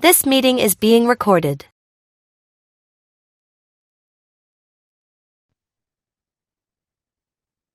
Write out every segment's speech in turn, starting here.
This meeting is being recorded.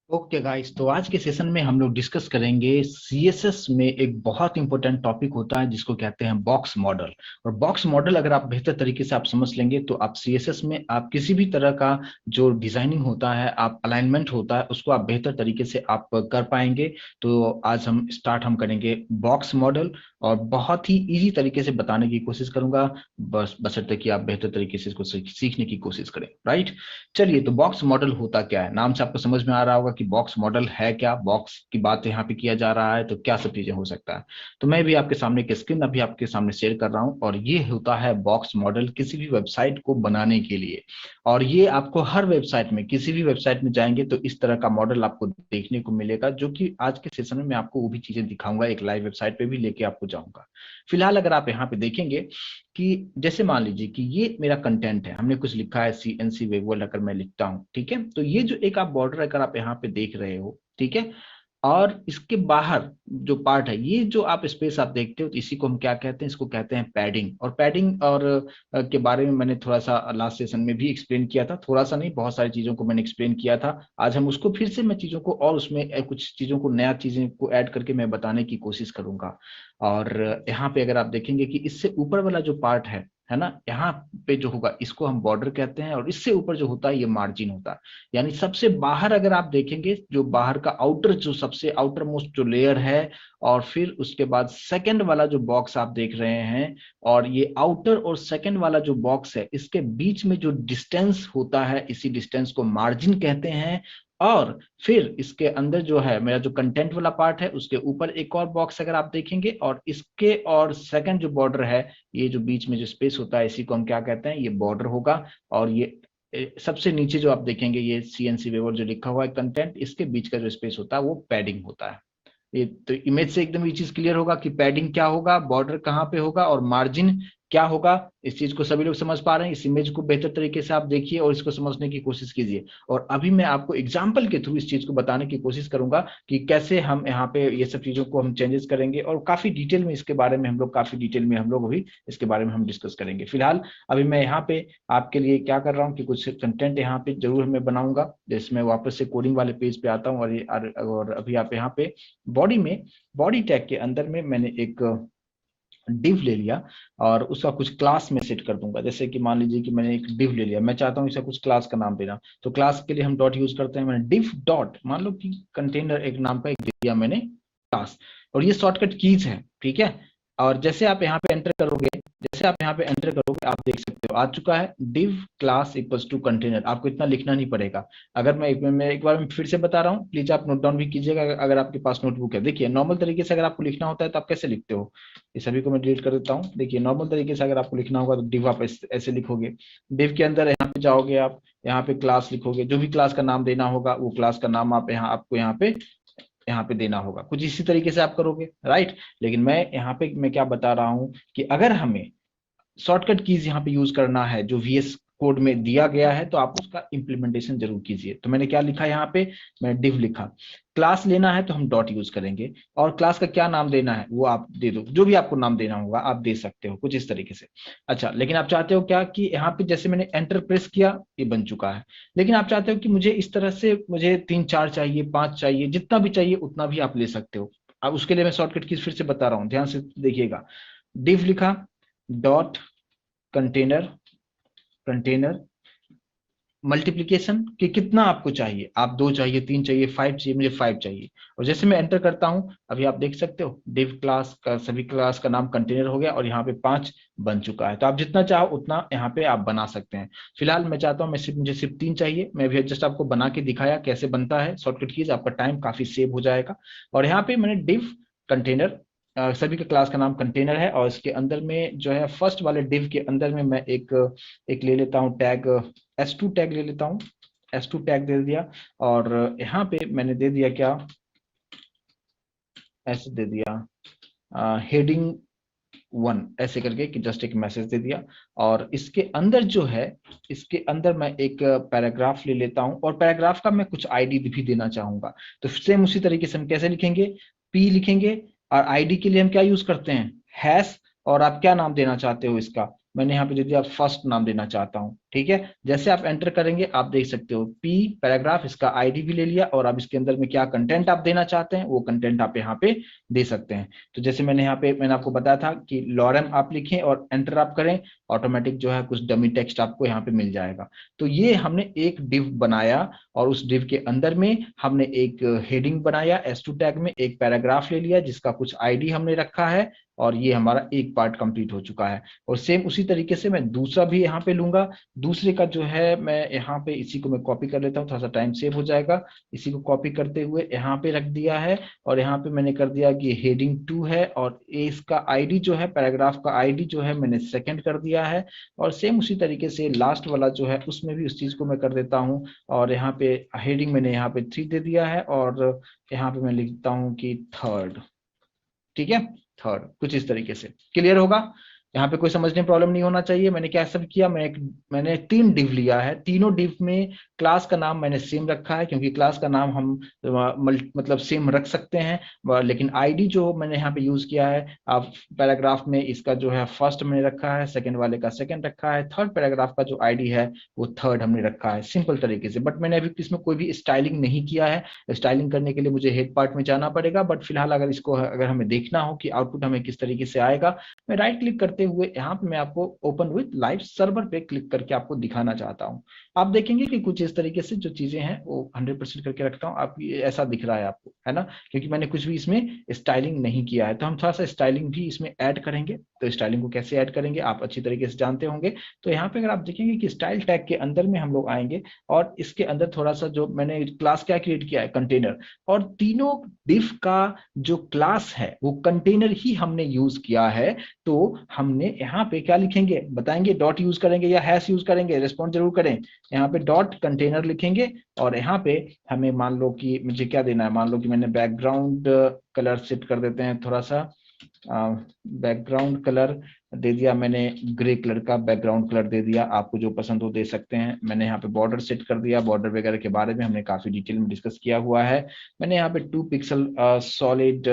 Okay guys, तो आज के सेशन में हम लोग डिस्कस करेंगे सीएसएस में एक बहुत इंपॉर्टेंट टॉपिक होता है जिसको कहते हैं बॉक्स मॉडल। और बॉक्स मॉडल अगर आप बेहतर तरीके से आप समझ लेंगे तो आप सीएसएस में आप किसी भी तरह का जो डिजाइनिंग होता है, आप अलाइनमेंट होता है, उसको आप बेहतर तरीके से आप कर पाएंगे। तो आज हम करेंगे बॉक्स मॉडल और बहुत ही इजी तरीके से बताने की कोशिश करूंगा, बस बशर्ते कि आप बेहतर तरीके से इसको सीखने की कोशिश करें। राइट, चलिए, तो बॉक्स मॉडल होता क्या है, नाम से आपको समझ में आ रहा होगा कि बॉक्स मॉडल है क्या, बॉक्स की बात यहाँ पे किया जा रहा है, तो क्या सब चीजें हो सकता है। तो मैं भी आपके सामने एक स्क्रीन अभी आपके सामने शेयर कर रहा हूँ और ये होता है बॉक्स मॉडल किसी भी वेबसाइट को बनाने के लिए। और ये आपको हर वेबसाइट में, किसी भी वेबसाइट में जाएंगे तो इस तरह का मॉडल आपको देखने को मिलेगा, जो कि आज के सेशन में मैं आपको वो भी चीजें दिखाऊंगा, एक लाइव वेबसाइट पे भी लेके आपको जाऊंगा। फिलहाल अगर आप यहाँ पे देखेंगे कि जैसे मान लीजिए कि ये मेरा कंटेंट है, हमने कुछ लिखा है सीएनसी वेब वर्ल्ड, अगर मैं लिखता हूं, ठीक है, तो ये जो एक आप बॉर्डर अगर आप यहाँ पे देख रहे हो, ठीक है, और इसके बाहर जो पार्ट है, ये जो आप स्पेस आप देखते हो, तो इसी को हम क्या कहते हैं, इसको कहते हैं पैडिंग। और पैडिंग और के बारे में मैंने थोड़ा सा लास्ट सेशन में भी एक्सप्लेन किया था, थोड़ा सा नहीं, बहुत सारी चीजों को मैंने एक्सप्लेन किया था। आज हम उसको फिर से मैं चीजों को और उसमें कुछ चीजों को, नया चीजें को ऐड करके मैं बताने की कोशिश करूंगा। और यहाँ पे अगर आप देखेंगे कि इससे ऊपर वाला जो पार्ट है ना, यहाँ पे जो होगा इसको हम बॉर्डर कहते हैं, और इससे ऊपर जो होता है ये मार्जिन होता है। यानी सबसे बाहर अगर आप देखेंगे, जो बाहर का आउटर, जो सबसे आउटर मोस्ट जो लेयर है, और फिर उसके बाद सेकंड वाला जो बॉक्स आप देख रहे हैं, और ये आउटर और सेकंड वाला जो बॉक्स है, इसके बीच में जो डिस्टेंस होता है, इसी डिस्टेंस को मार्जिन कहते हैं। और फिर इसके अंदर जो है मेरा जो कंटेंट वाला पार्ट है, उसके ऊपर एक और बॉक्स अगर आप देखेंगे, और इसके और सेकंड जो बॉर्डर है, ये जो बीच में जो स्पेस होता है, इसी को हम क्या कहते हैं, ये बॉर्डर होगा। और ये सबसे नीचे जो आप देखेंगे, ये सीएनसी वेवर जो लिखा हुआ है कंटेंट, इसके बीच का जो स्पेस होता है वो पैडिंग होता है। ये तो इमेज से एकदम ये चीज क्लियर होगा कि पैडिंग क्या होगा, बॉर्डर कहाँ पे होगा, और मार्जिन क्या होगा। इस चीज को सभी लोग समझ पा रहे हैं, इस इमेज को बेहतर तरीके से आप देखिए और इसको समझने की कोशिश कीजिए। और अभी मैं आपको एग्जाम्पल के थ्रू इस चीज को बताने की कोशिश करूंगा कि कैसे हम यहाँ पे ये सब चीजों को हम चेंजेस करेंगे, और काफी डिटेल में इसके बारे में हम लोग, काफी डिटेल में हम लोग अभी इसके बारे में हम डिस्कस करेंगे। फिलहाल अभी मैं यहाँ पे आपके लिए क्या कर रहा हूँ कि कुछ कंटेंट यहाँ पे जरूर मैं बनाऊंगा, जिसमें वापस से कोडिंग वाले पेज पे आता हूँ। और अभी आप यहाँ पे बॉडी में, बॉडी टैग के अंदर में मैंने एक डिव ले लिया, और उसका कुछ क्लास में सेट कर दूंगा। जैसे कि मान लीजिए कि मैंने एक डिव ले लिया, मैं चाहता हूँ इसे कुछ क्लास का नाम देना, तो क्लास के लिए हम डॉट यूज करते हैं। मैंने डिव डॉट, मान लो कि कंटेनर एक नाम का एक दे दिया मैंने क्लास, और ये शॉर्टकट कीज है, ठीक है। और जैसे आप यहाँ पे एंटर करोगे, जैसे आप यहाँ पे एंटर करोगे, आप देख सकते हो आ चुका है div class equals to container. आपको इतना लिखना नहीं पड़ेगा। अगर मैं एक बार मैं फिर से बता रहा हूँ, प्लीज आप नोट डाउन भी कीजिएगा अगर आपके पास नोटबुक है। देखिए, नॉर्मल तरीके से अगर आपको लिखना होता है तो आप कैसे लिखते हो, ये सभी को मैं डिलीट कर देता हूँ। देखिए, नॉर्मल तरीके से अगर आपको लिखना होगा तो डिव आप ऐसे लिखोगे। डिव के अंदर यहाँ पे जाओगे, आप यहाँ पे क्लास लिखोगे, जो भी क्लास का नाम देना होगा वो क्लास का नाम आप यहाँ, आपको यहाँ पे देना होगा। कुछ इसी तरीके से आप करोगे, राइट। लेकिन मैं यहाँ पे मैं क्या बता रहा हूँ कि अगर हमें शॉर्टकट कीज यहाँ पे यूज करना है जो वीएस कोड में दिया गया है, तो आप उसका इंप्लीमेंटेशन जरूर कीजिए। तो मैंने क्या लिखा यहाँ पे, मैं डिव लिखा। क्लास लेना है तो हम डॉट यूज करेंगे, और क्लास का क्या नाम देना है वो आप दे दो, जो भी आपको नाम देना होगा आप दे सकते हो, कुछ इस तरीके से। अच्छा, लेकिन आप चाहते हो क्या कि यहाँ पे जैसे मैंने एंटर प्रेस किया, ये बन चुका है। लेकिन आप चाहते हो कि मुझे इस तरह से, मुझे 3 4 चाहिए, 5 चाहिए, जितना भी चाहिए उतना भी आप ले सकते हो। अब उसके लिए मैं शॉर्टकट कीज फिर से बता रहा हूँ, ध्यान से देखिएगा। डिव लिखा, डॉट कंटेनर, कंटेनर मल्टीप्लीकेशन कि कितना आपको चाहिए, आप 2 चाहिए, 3 चाहिए, 5 चाहिए, मुझे 5 चाहिए। और जैसे मैं एंटर करता हूं, अभी आप देख सकते हो डिव क्लास का, सभी क्लास का नाम कंटेनर हो गया, और यहाँ पे 5 बन चुका है। तो आप जितना चाहो उतना यहाँ पे आप बना सकते हैं। फिलहाल मैं चाहता हूँ, मुझे सिर्फ 3 चाहिए। मैं भी जस्ट आपको बना के दिखाया कैसे बनता है शॉर्टकट कीज, आपका टाइम काफी सेव हो जाएगा। और यहाँ पे मैंने डिव कंटेनर, सभी का क्लास का नाम कंटेनर है, और इसके अंदर में जो है फर्स्ट वाले डिव के अंदर में मैं एक एक ले लेता हूँ टैग, S2 टैग ले लेता हूँ। S2 टैग दे दिया, और यहाँ पे मैंने दे दिया क्या, ऐसे दे दिया हेडिंग 1 ऐसे करके कि जस्ट एक मैसेज दे दिया। और इसके अंदर जो है, इसके अंदर मैं एक पैराग्राफ ले लेता हूं, और पैराग्राफ का मैं कुछ आईडी भी देना चाहूंगा। तो सेम उसी तरीके से हम कैसे लिखेंगे, पी लिखेंगे, और आईडी के लिए हम क्या यूज करते हैं, हैश और आप क्या नाम देना चाहते हो इसका, मैंने यहाँ पे दे दिया फर्स्ट नाम देना चाहता हूँ। ठीक है, जैसे आप एंटर करेंगे आप देख सकते हो पी पैराग्राफ, इसका आईडी भी ले लिया, और अब इसके अंदर में क्या कंटेंट आप देना चाहते हैं वो कंटेंट आप यहाँ पे दे सकते हैं। तो जैसे मैंने यहाँ पे मैंने आपको बताया था कि लॉरेम आप लिखें और एंटर आप करें, ऑटोमेटिक जो है कुछ डमी टेक्स्ट आपको यहाँ पे मिल जाएगा। तो ये हमने एक डिव बनाया, और उस डिव के अंदर में हमने एक हेडिंग बनाया, S2 टैग में एक पैराग्राफ ले लिया जिसका कुछ आईडी हमने रखा है, और ये हमारा एक पार्ट कंप्लीट हो चुका है। और सेम उसी तरीके से मैं दूसरा भी यहाँ पे लूंगा, दूसरे का जो है मैं यहाँ पे इसी को मैं कॉपी कर लेता हूँ, थोड़ा सा टाइम सेव हो जाएगा। इसी को कॉपी करते हुए यहाँ पे रख दिया है, और यहाँ पे मैंने कर दिया कि हेडिंग 2 है, और इसका आईडी जो है पैराग्राफ का आईडी जो है मैंने सेकंड कर दिया है। और सेम उसी तरीके से लास्ट वाला जो है उसमें भी उस चीज को मैं कर देता हूँ, और यहाँ पे हेडिंग मैंने यहाँ पे 3 दे दिया है, और यहाँ पे मैं लिखता हूँ कि थर्ड। ठीक है, थर्ड, कुछ इस तरीके से क्लियर होगा। यहाँ पे कोई समझने प्रॉब्लम नहीं होना चाहिए। मैंने क्या सब किया, मैंने 3 डिव लिया है, तीनों डिव में क्लास का नाम मैंने सेम रखा है, क्योंकि क्लास का नाम हम मतलब सेम रख सकते हैं, लेकिन आईडी जो मैंने यहाँ पे यूज किया है, आप पैराग्राफ में इसका जो है फर्स्ट मैंने रखा है, सेकंड वाले का सेकंड रखा है, थर्ड पैराग्राफ का जो आईडी है वो थर्ड हमने रखा है, सिंपल तरीके से। बट मैंने अभी इसमें कोई भी स्टाइलिंग नहीं किया है, स्टाइलिंग करने के लिए मुझे हेड पार्ट में जाना पड़ेगा। बट फिलहाल अगर इसको अगर हमें देखना हो कि आउटपुट हमें किस तरीके से आएगा, मैं राइट क्लिक करते हुए यहाँ पे मैं आपको ओपन विद लाइव सर्वर पे क्लिक करके आपको दिखाना चाहता हूँ। आप देखेंगे कि कुछ इस तरीके से जो चीजें हैं वो 100% करके रखता हूँ, आप ऐसा दिख रहा है आपको, है ना, क्योंकि मैंने कुछ भी इसमें स्टाइलिंग नहीं किया है। तो हम थोड़ा सा स्टाइलिंग भी इसमें ऐड करेंगे। तो स्टाइलिंग को कैसे ऐड करेंगे आप अच्छी तरीके से जानते होंगे। तो यहाँ पे अगर आप देखेंगे कि स्टाइल टैग के अंदर में हम लोग आएंगे, और इसके अंदर थोड़ा सा जो मैंने क्लास क्या क्रिएट किया है, कंटेनर, और तीनों डिफ का जो क्लास है वो कंटेनर ही हमने यूज किया है। तो हमने यहाँ पे क्या लिखेंगे बताएंगे, डॉट यूज करेंगे या हैश यूज करेंगे, रिस्पॉन्ड जरूर करें। यहाँ पे डॉट कंटेनर लिखेंगे, और यहाँ पे हमें मान लो कि मुझे क्या देना है, मान लो कि मैंने बैकग्राउंड कलर सेट कर देते हैं थोड़ा सा, बैकग्राउंड कलर दे दिया मैंने, ग्रे कलर का बैकग्राउंड कलर दे दिया, आपको जो पसंद हो दे सकते हैं। मैंने यहाँ पे बॉर्डर सेट कर दिया, बॉर्डर वगैरह के बारे में हमने काफी डिटेल में डिस्कस किया हुआ है। मैंने यहाँ पे 2 पिक्सल सॉलिड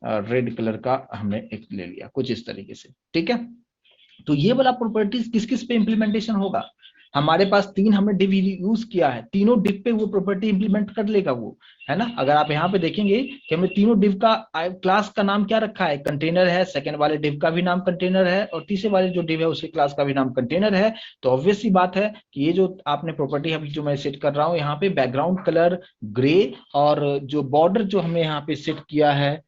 रेड कलर का हमने एक ले लिया, कुछ इस तरीके से। ठीक है, तो ये वाला प्रॉपर्टीज किस किस पे इंप्लीमेंटेशन होगा, हमारे पास 3 हमने डिव यूज किया है, तीनों डिव पे वो प्रॉपर्टी इंप्लीमेंट कर लेगा वो, है ना। अगर आप यहाँ पे देखेंगे कि हमने तीनों डिव का क्लास का नाम क्या रखा है, कंटेनर है, सेकंड वाले डिव का भी नाम कंटेनर है, और तीसरे वाले जो डिव है उसके क्लास का भी नाम कंटेनर है। तो ऑब्वियस सी बात है कि ये जो आपने प्रॉपर्टी अभी जो मैं सेट कर रहा हूँ यहाँ पे, बैकग्राउंड कलर ग्रे, और जो बॉर्डर जो हमने यहाँ पे सेट किया है,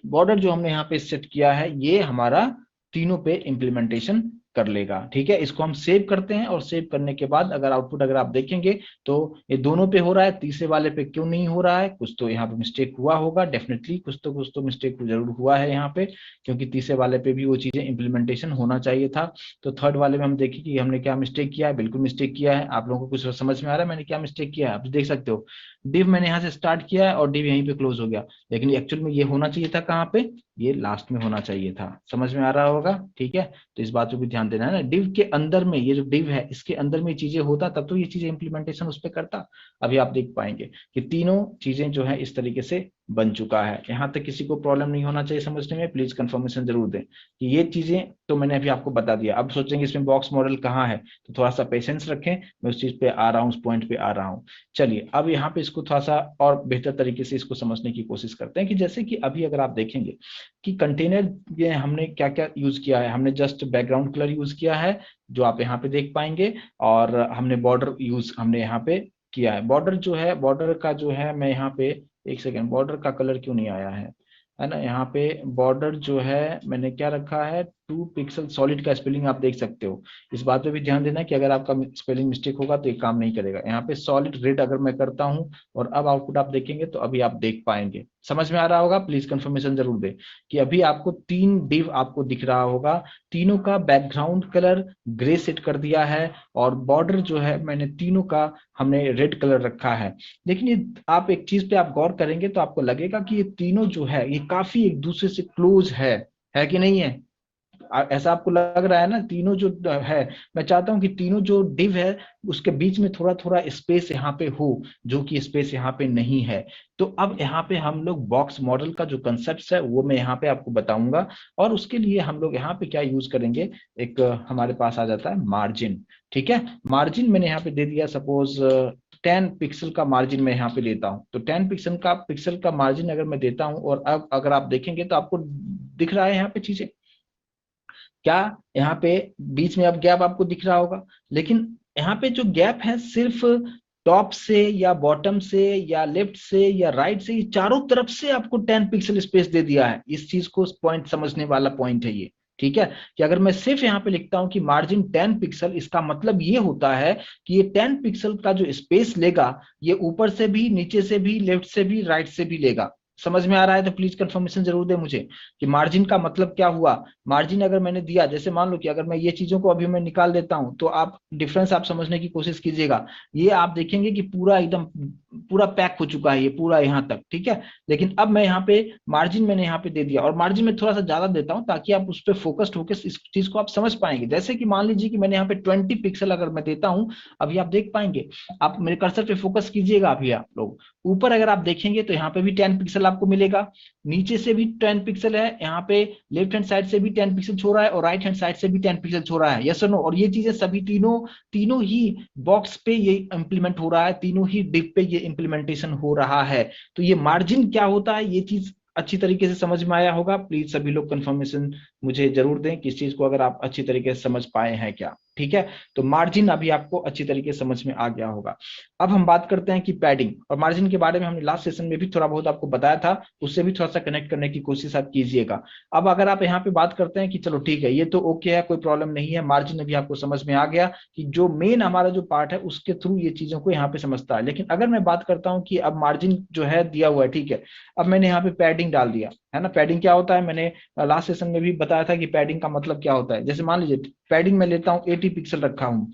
बॉर्डर जो हमने यहाँ पे सेट किया है, ये हमारा तीनों पे इंप्लीमेंटेशन कर लेगा। ठीक है, इसको हम सेव करते हैं, और सेव करने के बाद अगर आउटपुट अगर आप देखेंगे तो ये दोनों पे हो रहा है, तीसरे वाले पे क्यों नहीं हो रहा है, कुछ तो यहाँ पे मिस्टेक हुआ होगा, डेफिनेटली कुछ तो मिस्टेक जरूर हुआ है यहाँ पे, क्योंकि तीसरे वाले पे भी वो चीजें इंप्लीमेंटेशन होना चाहिए था। तो थर्ड वाले में हम देखें कि हमने क्या मिस्टेक किया है, बिल्कुल मिस्टेक किया है। आप लोगों को कुछ समझ में आ रहा है मैंने क्या मिस्टेक किया है, आप देख सकते हो डिव मैंने यहाँ से स्टार्ट किया है और डिव यहीं पे क्लोज हो गया, लेकिन एक्चुअल में ये होना चाहिए था कहाँ पे, ये लास्ट में होना चाहिए था। समझ में आ रहा होगा, ठीक है। तो इस बात को भी ध्यान देना है ना, डिव के अंदर में ये जो डिव है इसके अंदर में चीजें होता तब तो ये चीजें इंप्लीमेंटेशन उस पर करता। अभी आप देख पाएंगे कि तीनों चीजें जो है इस तरीके से बन चुका है। यहाँ तक किसी को प्रॉब्लम नहीं होना चाहिए समझने में, प्लीज कंफर्मेशन जरूर दें कि ये चीजें तो मैंने अभी आपको बता दिया। अब सोचेंगे इसमें बॉक्स मॉडल कहाँ है, तो थोड़ा सा पेशेंस रखें, मैं उस चीज पे आ रहा हूँ, उस पॉइंट पे आ रहा हूँ। चलिए अब यहाँ पे इसको थोड़ा सा और बेहतर तरीके से इसको समझने की कोशिश करते हैं कि जैसे कि अभी अगर आप देखेंगे कि कंटेनर ये हमने क्या क्या यूज किया है, हमने जस्ट बैकग्राउंड कलर यूज किया है जो आप यहाँ पे देख पाएंगे, और हमने बॉर्डर यूज हमने यहाँ पे किया है। बॉर्डर जो है, बॉर्डर का जो है मैं यहाँ पे एक सेकेंड, बॉर्डर का कलर क्यों नहीं आया है ना, यहाँ पे बॉर्डर जो है मैंने क्या रखा है, 2 पिक्सल सॉलिड का स्पेलिंग आप देख सकते हो। इस बात पे भी ध्यान देना है कि अगर आपका स्पेलिंग मिस्टेक होगा तो ये काम नहीं करेगा। यहाँ पे सॉलिड रेड अगर मैं करता हूँ और अब आउटपुट आप देखेंगे तो अभी आप देख पाएंगे, समझ में आ रहा होगा, प्लीज कंफर्मेशन जरूर दे कि अभी आपको 3 डिव आपको दिख रहा होगा, तीनों का बैकग्राउंड कलर ग्रे सेट कर दिया है, और बॉर्डर जो है मैंने तीनों का हमने रेड कलर रखा है। लेकिन ये आप एक चीज पे आप गौर करेंगे तो आपको लगेगा कि ये तीनों जो है ये काफी एक दूसरे से क्लोज है कि नहीं है। ऐसा आपको लग रहा है ना, तीनों जो है, मैं चाहता हूं कि तीनों जो डिव है उसके बीच में थोड़ा थोड़ा स्पेस यहाँ पे हो, जो कि स्पेस यहाँ पे नहीं है। तो अब यहाँ पे हम लोग बॉक्स मॉडल का जो कंसेप्ट है वो मैं यहाँ पे आपको बताऊंगा, और उसके लिए हम लोग यहाँ पे क्या यूज करेंगे, एक हमारे पास आ जाता है मार्जिन। ठीक है, मार्जिन मैंने यहाँ पे दे दिया, सपोज 10 पिक्सल का मार्जिन मैं यहाँ पे लेता हूँ। तो 10 पिक्सल का मार्जिन अगर मैं देता हूँ, और अब अगर आप देखेंगे तो आपको दिख रहा है यहाँ पे चीजें क्या, यहाँ पे बीच में अब गैप आपको दिख रहा होगा, लेकिन यहाँ पे जो गैप है सिर्फ टॉप से या बॉटम से या लेफ्ट से या राइट से, ये चारों तरफ से आपको 10 पिक्सल स्पेस दे दिया है। इस चीज को पॉइंट समझने वाला पॉइंट है ये। ठीक है, कि अगर मैं सिर्फ यहाँ पे लिखता हूं कि मार्जिन 10 पिक्सल, इसका मतलब ये होता है कि ये 10 पिक्सल का जो स्पेस लेगा, ये ऊपर से भी, नीचे से भी, लेफ्ट से भी, राइट से भी लेगा। समझ में आ रहा है तो प्लीज कंफर्मेशन जरूर दे मुझे कि मार्जिन का मतलब क्या हुआ। मार्जिन अगर मैंने दिया, जैसे मान लो कि अगर मैं ये चीजों को अभी मैं निकाल देता हूं, तो आप डिफरेंस आप समझने की कोशिश कीजिएगा। ये आप देखेंगे कि पूरा एकदम पूरा पैक हो चुका है ये पूरा यहाँ तक। ठीक है, लेकिन अब मैं यहाँ पे मार्जिन मैंने यहाँ पे दे दिया, और मार्जिन में थोड़ा सा ज्यादा देता हूँ ताकि आप उस पर फोकस्ड होकर इस चीज को आप समझ पाएंगे। जैसे कि मान लीजिए कि मैंने यहाँ पे 20 पिक्सल अगर मैं देता हूँ, अभी आप देख पाएंगे, आप मेरे कर्सर पे फोकस कीजिएगा अभी आप लोग, ऊपर अगर आप देखेंगे तो यहाँ पे भी 10 पिक्सल आपको मिलेगा, नीचे से भी 10 पिक्सल है, यहाँ पे लेफ्ट हैंड साइड से भी 10 पिक्सल छोड़ रहा है, और राइट हैंड साइड से भी 10 पिक्सल छोड़ रहा है। यस और नो, और ये चीजें सभी तीनों तीनों ही बॉक्स पे ये इंप्लीमेंट हो रहा है, तीनों ही डिप पे ये इंप्लीमेंटेशन हो रहा है। तो ये मार्जिन क्या होता है, ये चीज अच्छी तरीके से समझ में आया होगा। प्लीज सभी लोग कंफर्मेशन मुझे जरूर दें कि इस चीज को अगर आप अच्छी तरीके से समझ पाए हैं क्या। ठीक है, तो मार्जिन अभी आपको अच्छी तरीके से समझ में आ गया होगा। अब हम बात करते हैं कि पैडिंग और मार्जिन के बारे में हमने लास्ट सेशन में भी थोड़ा बहुत आपको बताया था, उससे भी थोड़ा सा कनेक्ट करने की कोशिश आप कीजिएगा। अब अगर आप यहाँ पे बात करते हैं कि चलो ठीक है, ये तो ओके है, कोई प्रॉब्लम नहीं है, मार्जिन अभी आपको समझ में आ गया कि जो मेन हमारा जो पार्ट है उसके थ्रू ये चीजों को यहाँ पे समझता है। लेकिन अगर मैं बात करता हूँ कि अब मार्जिन जो है दिया हुआ है, ठीक है, अब मैंने यहाँ पे पैडिंग डाल दिया है ना। पैडिंग क्या होता है, मैंने लास्ट सेशन में भी बताया था कि पैडिंग का मतलब क्या होता है। जैसे मान लीजिए पैडिंग में लेता हूँ 80 पिक्सल रखा हूँ,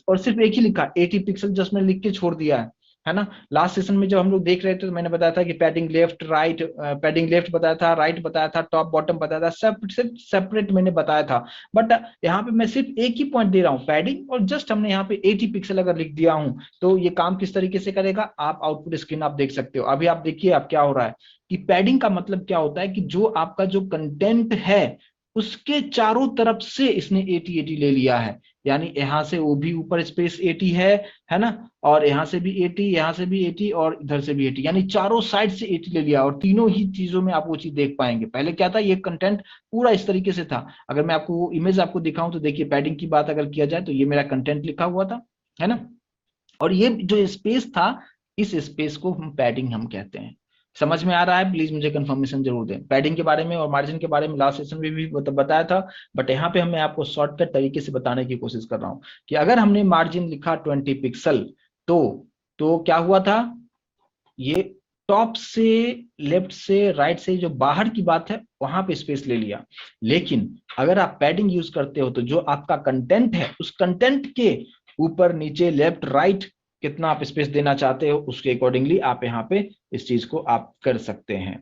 और सिर्फ एक ही लिखा 80 पिक्सल, जस्ट मैंने लिख के छोड़ दिया है ना। लास्ट सेशन में जब हम लोग देख रहे थे तो मैंने बताया था कि padding left right, padding left बताया था, राइट बताया था, टॉप बॉटम बताया था, सब सिर्फ सेपरेट मैंने बताया था। बट यहाँ पे मैं सिर्फ एक ही पॉइंट दे रहा हूँ पैडिंग, और जस्ट हमने यहाँ पे 80 पिक्सल अगर लिख दिया हूँ, तो ये काम किस तरीके से करेगा, आप आउटपुट स्क्रीन आप देख सकते हो। अभी आप देखिए आप क्या हो रहा है कि पैडिंग का मतलब क्या होता है कि जो आपका जो कंटेंट है उसके चारों तरफ से इसने 80 ले लिया है। यानी यहाँ से वो भी ऊपर स्पेस 80 है ना, और यहाँ से भी 80, यहाँ से भी 80, और इधर से भी 80, यानी चारों साइड से 80 ले लिया। और तीनों ही चीजों में आप वो चीज देख पाएंगे। पहले क्या था, ये कंटेंट पूरा इस तरीके से था। अगर मैं आपको वो इमेज आपको दिखाऊं तो देखिए, पैडिंग की बात अगर किया जाए तो ये मेरा कंटेंट लिखा हुआ था, है ना, और ये जो स्पेस था, इस स्पेस को हम पैडिंग हम कहते हैं। समझ में आ रहा है, प्लीज मुझे कंफर्मेशन जरूर दें। पैडिंग के बारे में और मार्जिन के बारे में लास्ट सेशन में भी बताया था, बट यहाँ पे मैं आपको शॉर्टकट तरीके से बताने की कोशिश कर रहा हूँ कि अगर हमने मार्जिन लिखा 20 पिक्सल, तो क्या हुआ था, ये टॉप से, लेफ्ट से, राइट से जो बाहर की बात है वहां पे स्पेस ले लिया। लेकिन अगर आप पैडिंग यूज करते हो तो जो आपका कंटेंट है उस कंटेंट के ऊपर, नीचे, लेफ्ट, राइट कितना आप स्पेस देना चाहते हो उसके अकॉर्डिंगली आप यहाँ पे इस चीज को आप कर सकते हैं।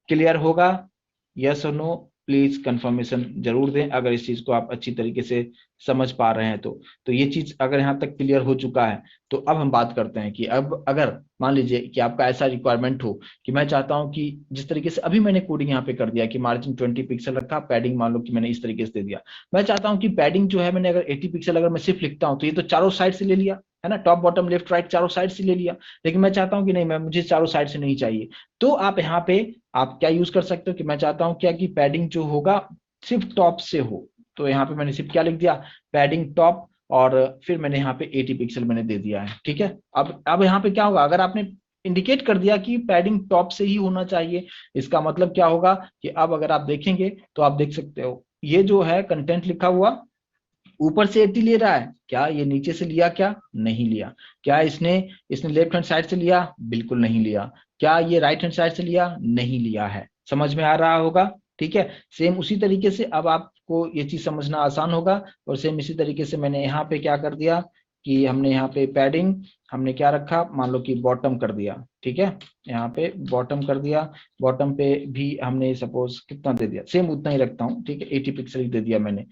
क्लियर होगा, यस और नो, प्लीज कंफर्मेशन जरूर दें अगर इस चीज को आप अच्छी तरीके से समझ पा रहे हैं तो ये चीज अगर यहाँ तक क्लियर हो चुका है, तो अब हम बात करते हैं कि अब अगर मान लीजिए कि आपका ऐसा रिक्वायरमेंट हो कि मैं चाहता हूं कि जिस तरीके से अभी मैंने कोडिंग यहाँ पे कर दिया कि मार्जिन 20 पिक्सल रखा, पैडिंग मान लो कि मैंने इस तरीके से दे दिया, मैं चाहता हूं कि पैडिंग जो है मैंने अगर 80 पिक्सल अगर मैं सिर्फ लिखता हूं तो ये तो चारों साइड से ले लिया है ना, टॉप बॉटम लेफ्ट राइट चारों साइड से ले लिया। लेकिन मैं चाहता हूं कि नहीं, मैं मुझे चारों साइड से नहीं चाहिए, तो आप यहाँ पे आप क्या यूज कर सकते हो कि मैं चाहता हूं क्या कि पैडिंग जो होगा सिर्फ टॉप से हो। तो यहाँ पे मैंने सिर्फ क्या लिख दिया, पैडिंग टॉप, और फिर मैंने यहाँ पे 80 पिक्सल मैंने दे दिया है। ठीक है, अब यहाँ पे क्या होगा, अगर आपने इंडिकेट कर दिया कि पैडिंग टॉप से ही होना चाहिए, इसका मतलब क्या होगा कि अब अगर आप देखेंगे तो आप देख सकते हो ये जो है कंटेंट लिखा हुआ ऊपर से 80 ले रहा है, क्या ये नीचे से लिया, क्या नहीं लिया, क्या इसने इसने लेफ्ट हैंड साइड से लिया, बिल्कुल नहीं लिया, क्या ये राइट हैंड साइड से लिया, नहीं लिया है। समझ में आ रहा होगा, ठीक है। सेम उसी तरीके से अब आपको ये चीज समझना आसान होगा, और सेम इसी तरीके से मैंने यहाँ पे क्या कर दिया कि हमने यहाँ पे पैडिंग हमने क्या रखा, मान लो कि बॉटम कर दिया। ठीक है, यहाँ पे बॉटम कर दिया, बॉटम पे भी हमने सपोज कितना दे दिया, सेम उतना ही रखता हूँ, ठीक है, 80 पिक्सल ही दे दिया मैंने।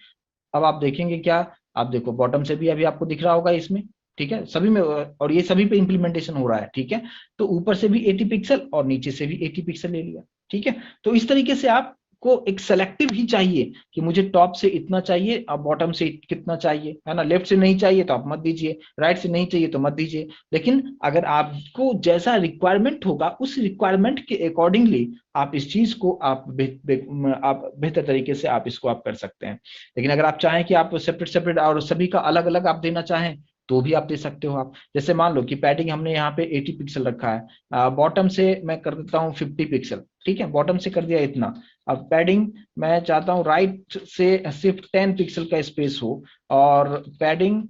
अब आप देखेंगे क्या, आप देखो बॉटम से भी अभी आपको दिख रहा होगा इसमें, ठीक है, सभी में, और ये सभी पे इंप्लीमेंटेशन हो रहा है, ठीक है। तो ऊपर से भी 80 पिक्सल और नीचे से भी 80 पिक्सल ले लिया, ठीक है। तो इस तरीके से आपको एक सेलेक्टिव ही चाहिए कि मुझे टॉप से इतना चाहिए और बॉटम से कितना चाहिए, है ना। लेफ्ट से नहीं चाहिए तो आप मत दीजिए, राइट से नहीं चाहिए तो मत दीजिए। लेकिन अगर आपको जैसा रिक्वायरमेंट होगा उस रिक्वायरमेंट के अकॉर्डिंगली आप इस चीज को आप आप बेहतर तरीके से आप इसको आप कर सकते हैं। लेकिन अगर आप चाहें कि आप सेपरेट सेपरेट और सभी का अलग अलग आप देना चाहें तो भी आप दे सकते हो। आप जैसे मान लो कि पैडिंग हमने यहाँ पे 80 पिक्सल रखा है, बॉटम से मैं कर देता हूँ 50 पिक्सल, ठीक है, बॉटम से कर दिया इतना। अब पैडिंग मैं चाहता हूँ राइट से सिर्फ 10 पिक्सल का स्पेस हो, और पैडिंग